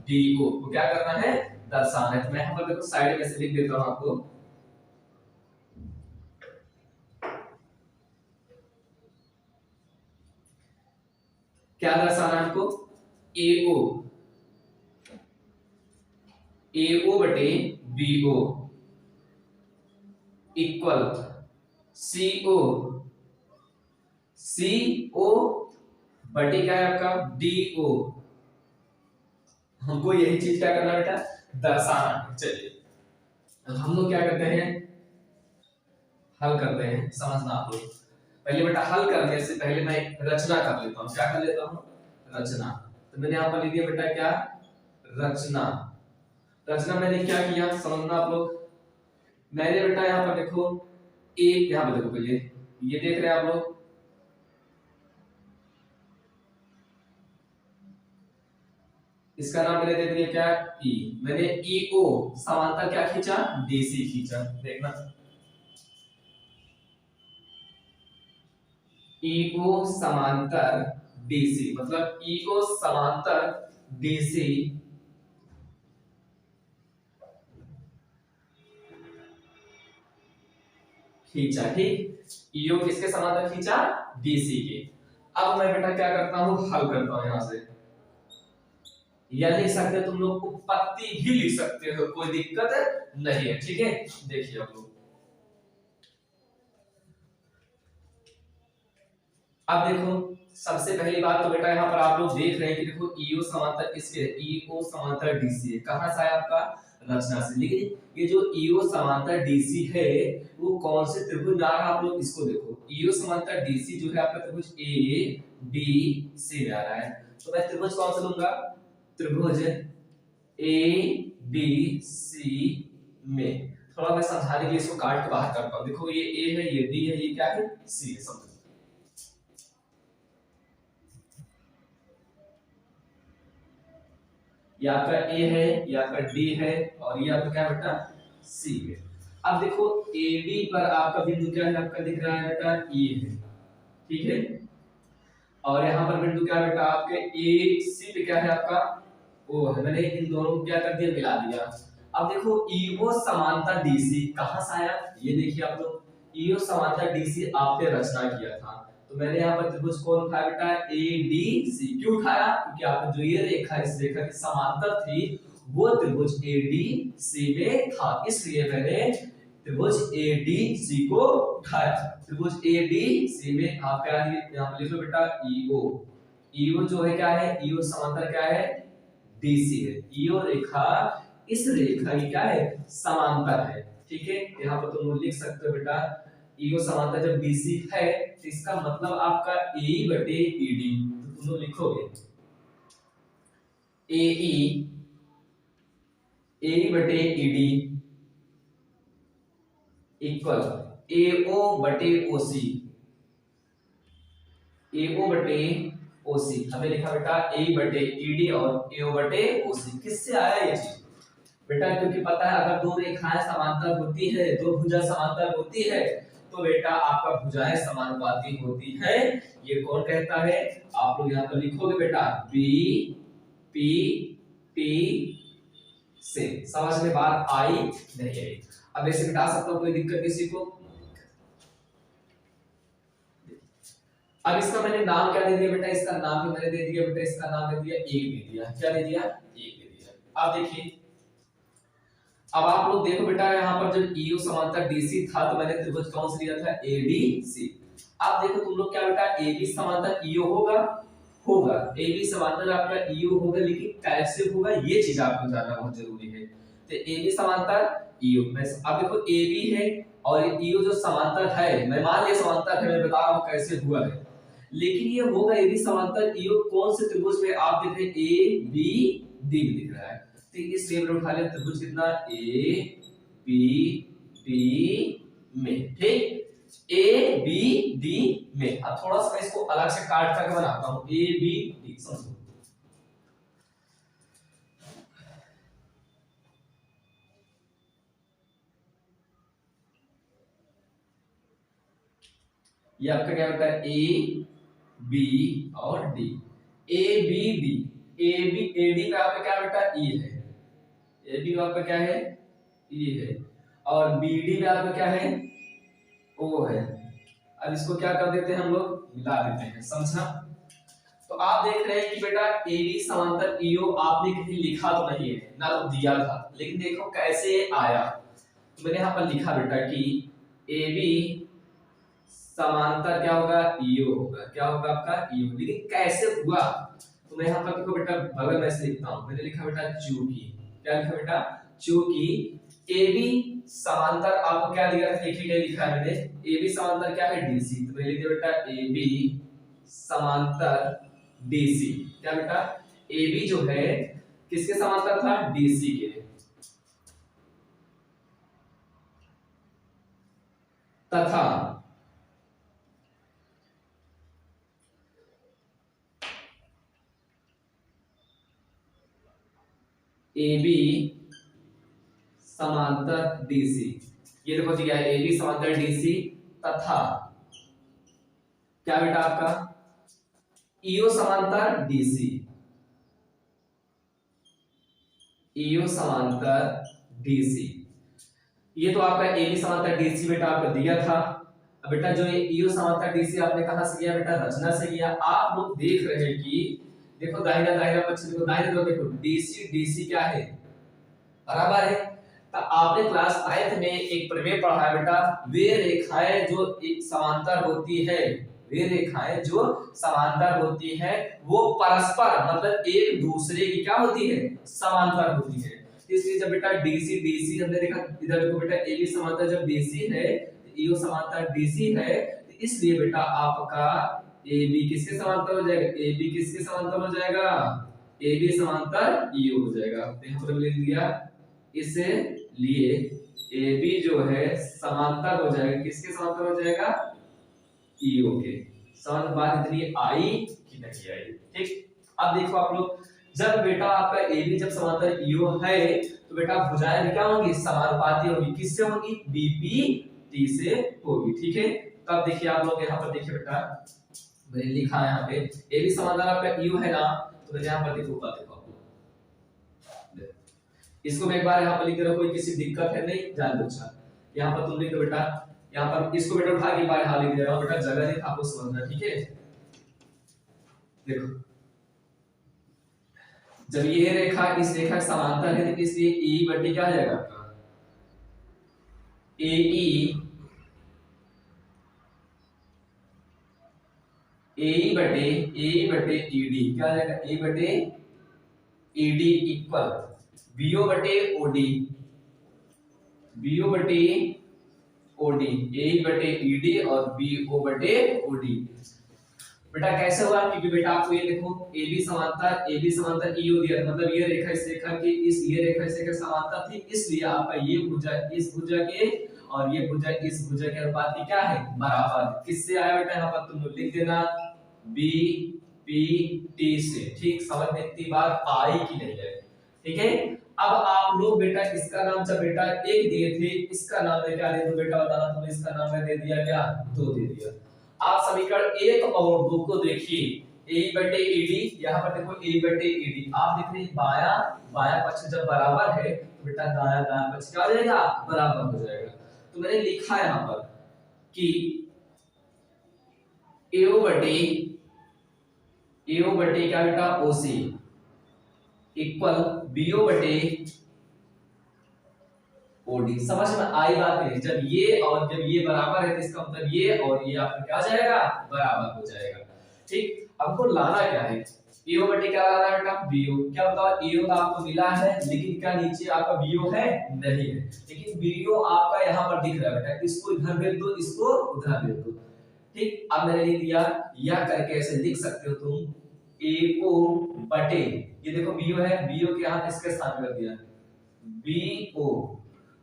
DO को क्या करना है, दर्शाना है। तो मैं यहाँ पर देखो साइड में से लिख देता हूँ आपको, क्या दर्शाना है आपको, AO बटे BO इक्वल CO बटे क्या है आपका DO। हमको यही चीज क्या करना बेटा, दर्शाना है। चलिए अब हम लोग क्या करते हैं, हल करते हैं, समझना आप लोग। पहले बेटा हल करने से पहले मैं एक रचना कर लेता हूँ। क्या कर लेता हूँ, रचना। तो मैंने यहाँ पर लिख दिया बेटा क्या, रचना। रचना मैंने क्या किया समझना आप लोग। मैंने बेटा यहाँ पर देखो एक, यहाँ पर देखो पहले ये देख रहे हैं आप लोग, इसका नाम मैंने दे दिया क्या, ई। मैंने ईओ समांतर क्या खींचा, डीसी खींचा। देखना ईओ समांतर डीसी, मतलब ईओ समांतर डीसी खींचा। ठीक, ईओ किसके समांतर खींचा, डीसी के। अब मैं बेटा क्या करता हूं, हल करता हूं यहां से। या लिख सकते तुम लोग उत्पत्ति भी लिख सकते हो, कोई दिक्कत नहीं है। ठीक है, देखिए आप लोग, अब देखो सबसे पहली बात तो बेटा यहाँ पर आप लोग देख रहे हैं कि देखो ईओ समांतर किसके, ईओ समांतर डीसी है। कहां से आया आपका, रचना से। लेकिन ये जो ईओ समांतर डीसी है वो कौन से त्रिभुज आ रहा है, आप लोग इसको देखो। ईओ समांतर डीसी जो है आपका त्रिभुज ए बी सी में आ रहा है। तो मैं त्रिभुज कौन सा लूंगा, त्रिभुज ए बी सी में। थोड़ा मैं समझाने के लिए इसको काट के बाहर करता हूं। देखो ये ए है, ये बी है, ये क्या है, सी है। समझो ये आपका ए है, ये आपका डी है, और ये आपका क्या बेटा, सी है। अब देखो ए बी पर आपका बिंदु क्या है, आपका दिख रहा है बेटा ई है। ठीक है, और यहाँ पर बिंदु क्या है बेटा आपके ए सी पे क्या है आपका ओ है। मैंने इन दोनों को क्या कर दिया, मिला दिया। अब देखो ईओ समांतर डीसी कहां से आया, ये देखिए आप लोग, ईओ समांतर डीसी आपने रचना किया था। तो मैंने यहाँ पर त्रिभुज कौन उठाया बेटा, ए डी सी। क्यों उठाया, क्योंकि आपने जो ये रेखा इस रेखा की समांतर थी वो त्रिभुज ए डी सी में था, इसलिए मैंने त्रिभुज ए डी सी को उठाया। त्रिभुज ए डी सी में आप क्या यहाँ पर लिख लो बेटा ईओ। ईओ जो है क्या है, ईओ समांतर क्या है, डीसी है। ईओ रेखा इस रेखा की क्या है, समांतर है। ठीक है, यहाँ पर तुम लोग लिख सकते हो बेटा ईओ समांतर जब डीसी है तो इसका मतलब आपका ए बटे ईडी। तो तुम लोग लिखोगे एई ए बटे ईडी इक्वल एओ बटे ओसी। एओ बटे ओसी हमें लिखा बेटा ए बटे ईडी और एओ बटे ओसी। किससे आया ये चीज बेटा, क्योंकि पता है अगर दो रेखाएं समांतर होती है, दो भुजा समांतर होती है, तो बेटा आपका भुजाएं समानुपाती होती है। ये कौन कहता है, आप लोग यहाँ पर लिखोगे बेटा बी पी टी से। समझ में बात आई नहीं आई, अब ऐसे मिटा सकता हूं, कोई दिक्कत किसी को। अब इसका मैंने नाम क्या दे दिया बेटा, इसका नाम भी मैंने दे दिया बेटा, इसका नाम दे दिया एक दे दिया। क्या दे दिया, एक दे दिया। अब देखिए, अब आप लोग देखो बेटा यहाँ पर जब ईओ समांतर डीसी था तो मैंने त्रिभुज कौन सा लिया था, एडीसी। अब देखो तुम लोग क्या बेटा, एबी समांतर ईओ होगा, होगा एबी समांतर आपका ईओ होगा, लेकिन कैसे होगा ये चीज आपको जानना बहुत जरूरी है। तो एबी समांतर ईओ में अब देखो एबी है और ईओ जो समांतर है, मैं मान लिया समांतर है, मैं बता रहा हूं कैसे हुआ है। लेकिन ये होगा एबी समांतर ईओ कौन से त्रिभुज में, आप देख रहे हैं ए बी डी में दिख रहा है। तो इस लेवल उठा ले त्रिभुज कितना, ए बी डी में। ठीक, ए बी डी में। अब थोड़ा सा इसको अलग से काट करके बनाता हूं, ए बी डी। समझो ये आपका क्या होता है, ए बी और D. A B D, A B A D का आपका क्या बेटा ई है, ए बी का आपका क्या है ई है, और बी डी में आपका क्या है ओ है। अब इसको क्या कर देते हैं हम लोग मिला देते हैं, समझा। तो आप देख रहे हैं कि बेटा ए बी समांतर ईओ आपने कहीं लिखा तो नहीं है ना, तो दिया था, लेकिन देखो कैसे आया। तो मैंने यहाँ पर लिखा बेटा कि ए बी समांतर क्या होगा ईओ होगा, क्या होगा आपका ईओ, लेकिन कैसे हुआ। तो मैं यहाँ पर देखो बेटा बगल में से लिखता हूँ, मैंने लिखा बेटा चूंकि, क्या लिखा बेटा चूंकि ए बी समांतर आपको क्या दिया था, लिखे गए लिखा है मैंने, ए बी समांतर क्या है डीसी, तो मैंने लिख दिया बेटा ए बी समांतर डीसी, क्या बेटा ए बी जो है किसके समांतर था डीसी के, तथा ए बी समांतर डीसी, ये देखो जी क्या है ए बी समांतर डीसी तथा क्या बेटा आपका ईओ समांतर डीसी, ईओ समांतर डीसी, ये तो आपका ए बी समांतर डीसी बेटा आपको दिया था। अब बेटा जो ये ईओ समांतर डीसी आपने कहां से किया बेटा रचना से किया। आप लोग देख रहे हैं कि देखो दाहिना दाहिना पक्ष देखो, दाहिने तरफ देखो डीसी डीसी क्या है बराबर है। तो आपने क्लास 9th में एक प्रमेय पढ़ा है बेटा, वे रेखाएं जो एक समांतर होती है, वे रेखाएं जो समांतर होती है वो परस्पर मतलब एक दूसरे की क्या होती है समांतर होती है। इसलिए जब बेटा डीसी डीसी हमने देखा, इधर देखो बेटा ए बी समांतर जब डीसी है ईओ समांतर डीसी है, तो इसलिए बेटा आपका ए बी किसके समांतर हो जाएगा, ए बी किसके समांतर हो जाएगा ए बी समांतर ईओ हो जाएगा। तो यहां पर लिख दिया इसे लिए ए बी जो है समांतर हो जाएगा किसके समांतर हो जाएगा ईओ के। समझ बात इतनी आई कि नहीं आई, ठीक। अब देखो आप लोग जब बेटा आपका ए बी जब समांतर ईओ है तो बेटा भुजाएं भी क्या होंगी समानुपाती होगी, किससे होगी बीपी टी से होगी, ठीक है। तब देखिए आप लोग यहाँ पर देखिए बेटा मैंने लिखा है यहाँ पे ए बी समांतर आपका ईओ है ना, तो मैंने यहाँ पर देखो इसको मैं एक बार यहाँ पर लिख रहा हूँ, कोई किसी दिक्कत है नहीं जान दो। अच्छा यहाँ पर तुम लिख दो बेटा, यहाँ पर इसको बेटा उठा के बार यहाँ लिख दे रहा हूँ बेटा, जगह नहीं आपको समझना, ठीक है। देखो जब ये रेखा इस रेखा के समांतर है तो इसलिए ए बटे क्या आ जाएगा आपका ए बटे ईडी क्या आ जाएगा ए बटे ईडी इक्वल बीओ बटे ओडी, बीओ बटे ओडी, ए बटे ईडी और बीओ बटे ओडी। बेटा कैसे हुआ, क्योंकि बेटा आपको ये देखो ए बी समांतर ईओ दिया, मतलब ये रेखा इस रेखा के इस ये रेखा इस रेखा समांतर थी, इसलिए आपका ये भुजा इस भुजा के और ये भुजा इस भुजा के अनुपात की क्या है बराबर। किससे आया बेटा यहाँ पर तुम लिख देना बी पी टी से, ठीक। समझ में इतनी बात आई कि नहीं है, ठीक है। अब आप लोग बेटा इसका नाम जब बेटा एक दिए थे, इसका नाम मैं क्या दे दूं बेटा बताना, तुमने इसका नाम मैं दे दिया क्या दो दे दिया। आप समीकरण 1 और 2 को देखिए, ए बटे ईडी, यहाँ पर देखो ए बटे ईडी, आप देख रहे हैं बाया बाया पक्ष जब बराबर है तो बेटा दाया दाया पक्ष क्या हो जाएगा बराबर हो जाएगा। तो मैंने लिखा है यहाँ पर कि एओ बटे क्या बेटा ओसी इक्वल बीओ बटे ओडी। समझ में आई बात नहीं, जब ये और जब ये बराबर है तो इसका मतलब ये और ये आपका क्या हो जाएगा बराबर हो जाएगा, ठीक। हमको लाना क्या है एओ बटे क्या लाना है बेटा बीओ, क्या बताओ एओ तो आपको मिला है लेकिन क्या नीचे आपका बीओ है नहीं है, लेकिन बीओ आपका यहाँ पर दिख रहा है बेटा, इसको इधर भेज दो इसको उधर भेज दो, ठीक। अब मैंने लिख दिया, या करके ऐसे लिख सकते हो तुम एओ बटे, ये देखो बीओ है, बीओ के यहाँ इसके स्थान कर दिया बीओ।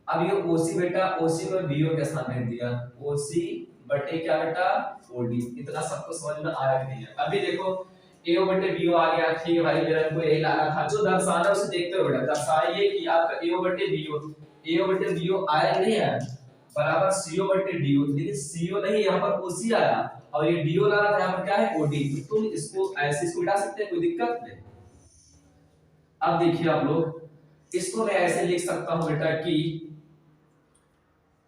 अब ये ओसी बेटा ओसी में बीओ के स्थान रख दिया ओसी बटे क्या बेटा ओडी। इतना सबको समझ में आया कि नहीं है। अभी देखो एओ बटे बीओ आ गया, ठीक है भाई मेरा को यही लाना था, जो दर्शाना उसे देखते हो बेटा, दर्शाइए कि आपका एओ बटे बीओ आया कि नहीं आया बराबर सीओ बटे डीओ, लेकिन सीओ नहीं यहाँ पर ओसी आया और ये डीओ लाना था, यहाँ पर क्या है ओडी, तो तुम इसको ऐसे इसको मिटा सकते हैं, कोई दिक्कत नहीं। अब देखिए आप लोग, इसको मैं ऐसे लिख सकता हूं बेटा कि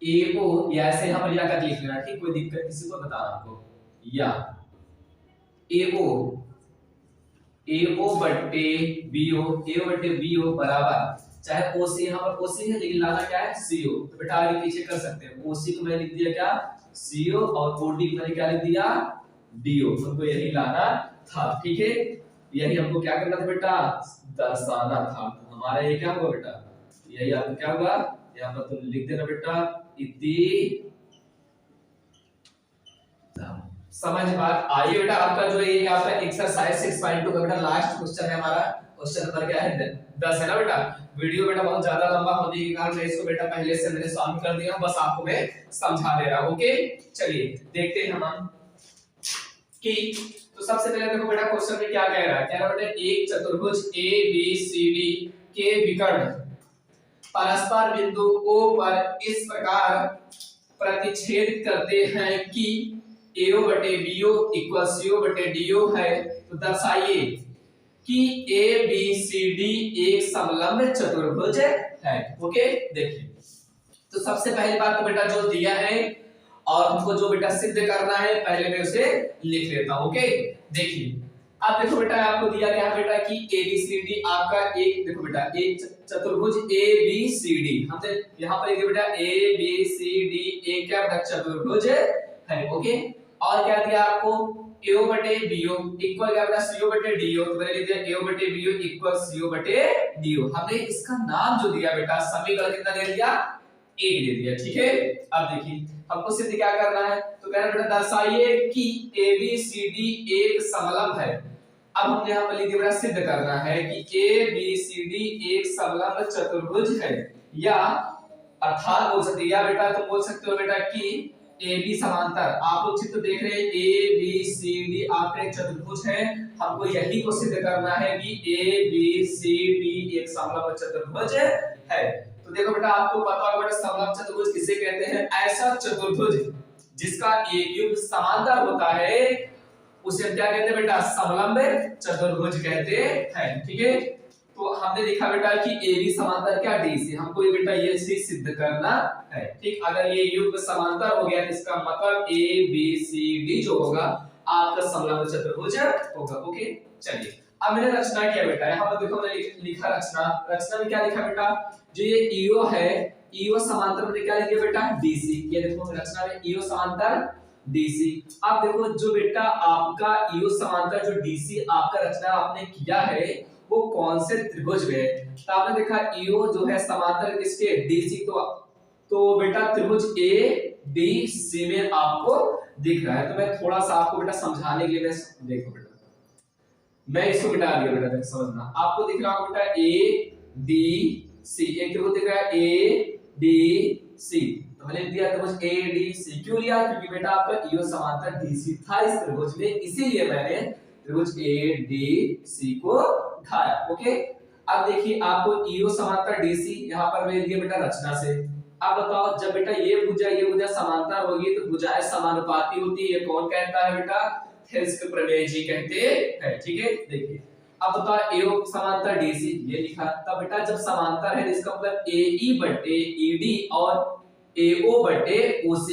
एओ, या ऐसे यहां पर या कर लिख लेना, ठीक, कोई दिक्कत किसी को बता रहा आपको, या एओ एओ बटे बीओ, एओ बटे बीओ बराबर, चाहे ओसी, यहां पर ओसी है लेकिन लाना क्या है सीओ, तो बेटा आगे पीछे कर सकते हैं, ओसी को मैं लिख दिया क्या सीओ, और ओडी को मैंने क्या लिख दिया डीओ, हमको यही लाना था, ठीक है, यही हमको क्या करना था बेटा दर्शाना था, तो हमारा ये क्या हुआ बेटा, यही आपको क्या हुआ, यहाँ पर तुम लिख देना बेटा इति, समझ बात आई बेटा। आपका जो ये आपका एक्सरसाइज 6.2 का बेटा लास्ट क्वेश्चन है हमारा, क्वेश्चन नंबर क्या है 10 है ना बेटा। वीडियो बेटा बहुत ज्यादा लंबा होने के कारण मैं इसको बेटा पहले से मैंने सॉल्व कर दिया, बस आपको मैं समझा दे रहा हूं, ओके। चलिए देखते हैं हम कि, तो सबसे पहले देखो बेटा क्वेश्चन में क्या कह रहा है, कह रहा है बेटा एक चतुर्भुज ABCD के विकर्ण परस्पर बिंदु O पर इस प्रकार प्रतिच्छेद करते हैं कि AO बटे BO इक्वल CO बटे DO है, तो दर्शाइए कि ABCD एक समलंब चतुर्भुज है, ओके। देखिए तो सबसे पहली बात तो बेटा जो दिया है और हमको जो बेटा सिद्ध करना है, पहले मैं उसे लिख लेता हूं, ओके। देखिए अब देखो बेटा आपको दिया क्या है बेटा कि ABCD आपका एक, देखो बेटा एक चतुर्भुज ABCD, हमने यहाँ पर लिखे बेटा ABCD एक क्या बेटा चतुर्भुज है, ओके। और क्या दिया आपको AO बटे BO इक्वल क्या बेटा CO बटे DO, तो मैंने लिख दिया AO बटे BO इक्वल CO बटे DO। हमने इसका नाम जो दिया बेटा समीकरण कितना दे दिया, एक दे दिया, ठीक है। अब देखिए हमको सिद्ध क्या करना है, तो कह रहा बेटा दर्शाइए कि ABCD एक समलंब है। अब हमने यहाँ पर लिख दिया बेटा सिद्ध करना है कि ABCD एक समलंब चतुर्भुज है, या अर्थात बोल सकते या बेटा तुम बोल सकते हो बेटा कि AB समांतर, आप लोग चित्र देख रहे हैं ABCD आपका एक चतुर्भुज है, हमको यही को सिद्ध करना है कि ABCD एक समलंब चतुर्भुज है। तो देखो बेटा आपको पता होगा बेटा समलंब चतुर्भुज किसे कहते हैं, ऐसा चतुर्भुज जिसका एक युग समांतर होता है उसे क्या कहते हैं बेटा समलंब चतुर्भुज कहते हैं, ठीक है। तो हमने देखा बेटा कि AB समांतर क्या DC, हमको ये बेटा ये चीज सिद्ध करना है, ठीक। अगर ये युग्म समांतर हो गया तो इसका मतलब ABCD जो होगा आपका समलंब चतुर्भुज होगा, ओके। चलिए अब मैंने रचना किया बेटा, यहाँ पर देखो मैंने लिखा रचना, रचना में क्या लिखा बेटा, जो ये EO है EO समांतर में क्या लिखा बेटा DC, ये देखो रचना में EO समांतर DC। अब देखो जो बेटा आपका EO समांतर जो DC आपका रचना आपने किया है वो कौन से त्रिभुज में है, तो आपने देखा EO जो है समांतर किसके DC, तो बेटा त्रिभुज ADC में आपको दिख रहा है। तो मैं थोड़ा सा आपको बेटा समझाने के लिए मैं देखो बेटा मैं इसको मिटा दिया बेटा, देख समझना, आपको दिख रहा होगा बेटा ADC, एक त्रिभुज दिख रहा है ADC, तो मैंने दिया त्रिभुज ADC, क्यों लिया, क्योंकि बेटा आपका EO समांतर DC था इस त्रिभुज में, इसीलिए मैंने त्रिभुज ADC को उठाया, ओके। अब देखिए आपको EO समांतर DC यहाँ पर मैं दिया बेटा रचना से। अब बताओ जब बेटा ये भुजा समांतर होगी तो भुजाएं समानुपाती होती है, ये कौन कहता है बेटा, थेल्स के प्रमेय जी कहते हैं, ठीक है। देखिए अब बताओ AO समांतर DC ये लिखा, तब बेटा जब समांतर है इसका मतलब AE बटे ED और AO बटे OC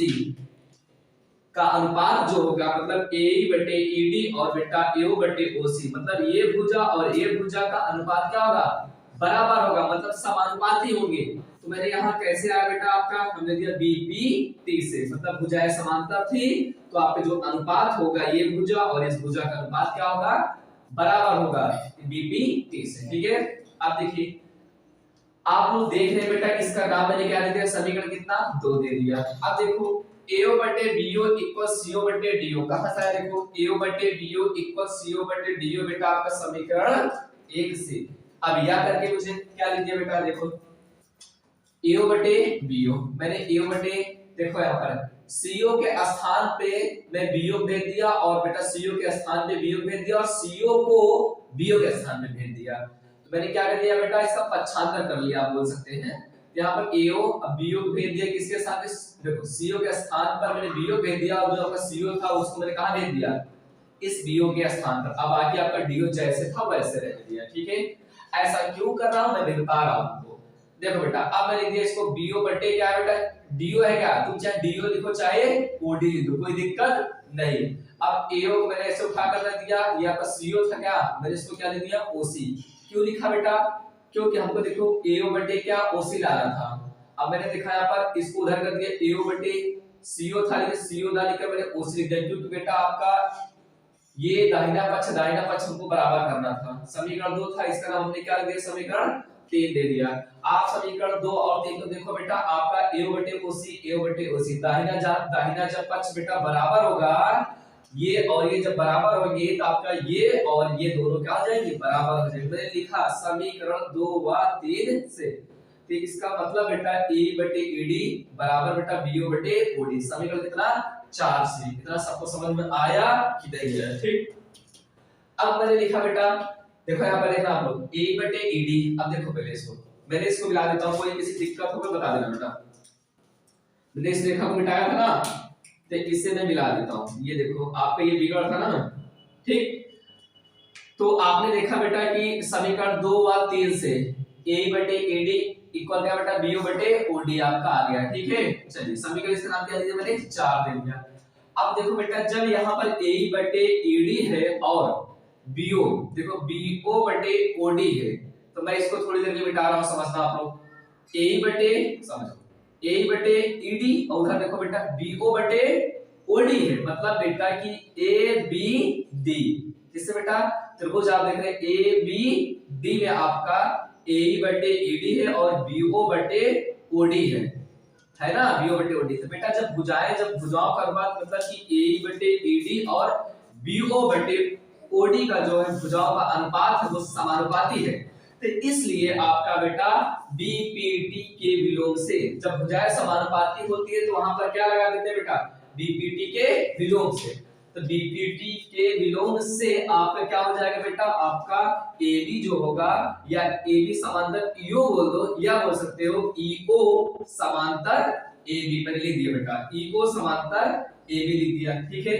का अनुपात जो होगा, मतलब AE बटे ED और बेटा AO बटे OC, मतलब ये भुजा और ये भुजा का अनुपात क्या होगा, बराबर होगा, मतलब समानुपाती होंगे। तो मैंने यहाँ कैसे आया बेटा आपका, हमने दिया BPT से, मतलब भुजाएं समांतर थी तो आपका जो अनुपात होगा ये भुजा और इस भुजा का अनुपात क्या होगा, बराबर होगा BPT से, ठीक है। अब देखिए आप लोग देख रहे हैं बेटा इसका नाम मैंने क्या दे दिया, समीकरण कितना 2 दे दिया। अब देखो AO बटे BO इक्वल CO बटे DO, कहां से आया, देखो AO बटे BO इक्वल CO बटे DO बेटा आपका समीकरण 1 से। अब या करके मुझे क्या लिख दिया बेटा, देखो AO बटे BO, मैंने AO बटे देखो यहाँ पर CO के स्थान पे मैं BO भेज दिया और बेटा CO के स्थान पे BO भेज दिया और CO को BO के स्थान पे भेज दिया, तो मैंने क्या कर दिया बेटा इसका पक्षांतर कर लिया, आप बोल सकते हैं यहाँ पर एओ अब बीओ को भेज दिया किसके साथ, देखो सीओ के स्थान पर मैंने बीओ भेज दिया और जो आपका सीओ था उसको मैंने कहां भेज दिया, इस बीओ के स्थान पर। अब बाकी आपका डीओ जैसे था वैसे रह दिया, ठीक है। ऐसा क्यों कर रहा हूं मैं बता रहा हूं आपको। देखो बेटा अब मैं लिख दिया इसको बीओ बटे क्या है बेटा, डीओ है क्या, तुम चाहे डीओ लिखो चाहे ओडी लिखो कोई दिक्कत नहीं। अब एओ को मैंने ऐसे उठा कर रख दिया, ये आपका सीओ था क्या, मैंने इसको क्या लिख दिया ओसी। क्यों लिखा बेटा, क्योंकि हमको देखो एओ बटे क्या ओसी लाना था। अब मैंने देखा यहाँ पर इसको उधर कर दिया एओ बटे सीओ था, लेकिन सीओ ना लिखकर मैंने ओसी लिख दिया क्योंकि बेटा आपका ये दाहिना पक्ष हमको बराबर करना था। समीकरण 2 था, इसका नाम हमने क्या लिख दिया, समीकरण 3 दे दिया। आप समीकरण 2 और 3 को देखो बेटा, आपका एओ बटे ओसी दाहिना जब पक्ष बेटा बराबर होगा, ये और ये जब बराबर होंगे तो आपका ये और ये दोनों क्या हो जाएंगे, बराबर हो जाएंगे। मैंने लिखा समीकरण 2 व 3 से, तो इसका मतलब बेटा ए बटे ईडी बराबर बेटा बीओ बटे ओडी। समीकरण कितना 4 से, इतना सबको समझ में आया कि नहीं आया, ठीक। अब मैंने लिखा बेटा, देखो यहाँ पर देखना आप लोग ए बटे ईडी। अब देखो पहले इसको मैंने इसको मिला देता हूं, कोई किसी दिक्कत हो तो बता देना बेटा। मैंने इस रेखा को मिटाया था ना, तो इससे मैं मिला देता हूं। ये देखो आपका ये बिगड़ था ना, ठीक। तो आपने देखा बेटा कि समीकरण 2 व 3 से ए बटे ईडी इक्वल क्या बेटा बीओ बटे ओडी आपका आ गया, ठीक है। चलिए समीकरण इसका नाम क्या दिया मैंने 4 दे दिया। अब देखो बेटा जब यहाँ पर ए बटे ईडी है और बीओ देखो बीओ बटे ओडी है, तो मैं इसको थोड़ी देर के मिटा रहा हूं, समझना आप लोग। ए बटे समझो ए बटे ईडी और उधर देखो बेटा बीओ बटे ओडी है, मतलब बेटा कि ए बी डी किससे बेटा त्रिभुज आप देख रहे हैं ए बी डी में आपका ए बटे ईडी है और बीओ बटे ओडी है ना, बीओ बटे ओडी। तो बेटा जब भुजाओं का अनुपात मतलब कि ए बटे ईडी और बीओ बटे ओडी का जो है भुजाओं का अनुपात है वो समानुपाती है, तो इसलिए आपका बेटा बीपीटी के विलोम से जब भुजाएं समानुपाती होती है तो वहां पर क्या लगा देते हैं बेटा बीपीटी के विलोम से। तो बीपीटी के विलोम से आपका क्या हो जाएगा बेटा, आपका एबी जो होगा या एबी समांतर ईओ बोल दो या बोल सकते हो ईओ समांतर एबी, मैंने लिख दिया बेटा ईओ समांतर एबी लिख दिया, ठीक है।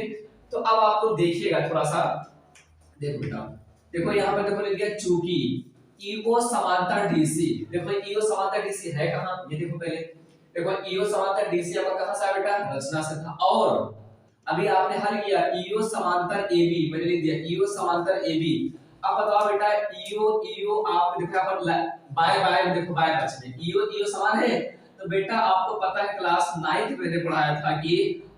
तो अब आप लोग देखिएगा थोड़ा सा, देखो बेटा देखो यहाँ पर देखो लिख दिया चूंकि ईओ समांतर डीसी, देखो ईओ समांतर डीसी है कहां, ये देखो पहले देखो ईओ समांतर डीसी आपका कहां से आया बेटा रचना से था, और अभी आपने हल किया ईओ समांतर एबी, मैंने लिख दिया ईओ समांतर एबी। अब बताओ बेटा ईओ आप देखो यहाँ पर बाय में देखो बाय पक्ष में ईओ समान है, तो बेटा आपको पता है क्लास 9th में मैंने पढ़ाया था कि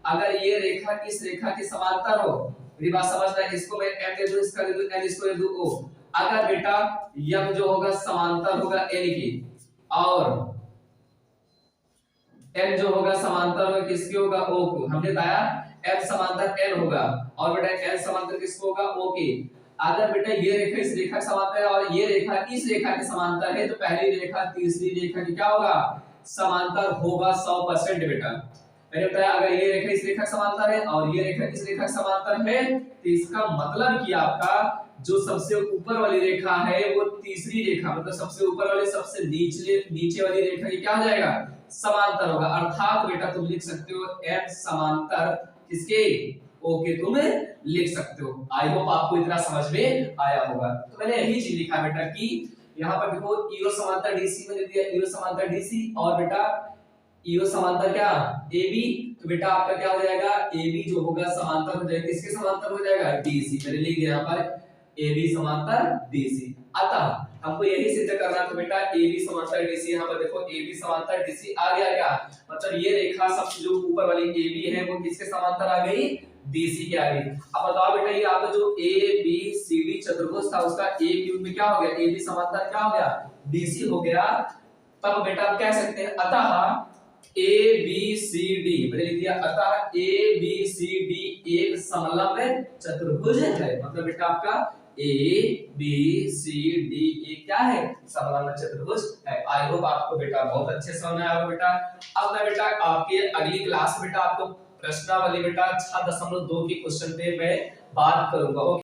अगर ये रेखा इस रेखा के समांतर हो, मेरी बात समझना है, इसको मैं m दे दूं इसका दे दूं n इसको दे दूं o, अगर बेटा m जो होगा समांतर होगा n की और n जो होगा समांतर होगा किसके होगा o को, हमने बताया m समांतर n होगा और बेटा n समांतर किसको होगा o के। अगर बेटा ये रेखा इस रेखा के समांतर है और ये रेखा इस रेखा के समांतर है, तो पहली रेखा तीसरी रेखा की क्या होगा समांतर होगा 100% बेटा। मैंने बताया अगर ये रेखा इस रेखा समांतर है और ये रेखा इस रेखा समांतर है, तो इसका मतलब कि आपका जो सबसे ऊपर वाली रेखा है वो तीसरी रेखा मतलब सबसे ऊपर वाले सबसे नीचे वाली रेखा की क्या हो जाएगा समांतर होगा, अर्थात बेटा तुम लिख सकते हो m समांतर किसके o के तुम लिख सकते हो। आई होप आपको इतना समझ में आया होगा। तो मैंने यही चीज लिखा बेटा कि यहाँ पर देखो ईओ समांतर डीसी में लिख दिया ईओ समांतर डीसी और बेटा ईओ समांतर क्या AB, तो बेटा आपका क्या हो जाएगा AB जो होगा समांतर हो जाएगा किसके समांतर हो जाएगा DC, मैंने लिख दिया यहाँ पर AB समांतर DC। अतः हमको यही सिद्ध करना था बेटा AB समांतर DC, यहाँ पर देखो AB समांतर DC आ गया क्या, मतलब ये रेखा सबसे जो ऊपर वाली AB है वो किसके समांतर आ गई DC के आ गई। अब बताओ बेटा ये आपका जो ABCD चतुर्भुज था उसका A क्यूब में क्या हो गया AB समांतर क्या हो गया DC हो गया, तब बेटा आप कह सकते हैं अतः ABCD मैंने लिख दिया अतः ABCD एक समलंब चतुर्भुज है, मतलब बेटा आपका ABCD एक क्या है समलंब चतुर्भुज है। आई होप आपको बेटा बहुत अच्छे समझ में आया बेटा। अब मैं बेटा आपके अगली क्लास में बेटा आपको प्रश्नावली बेटा 6.2 की क्वेश्चन पे मैं बात करूंगा।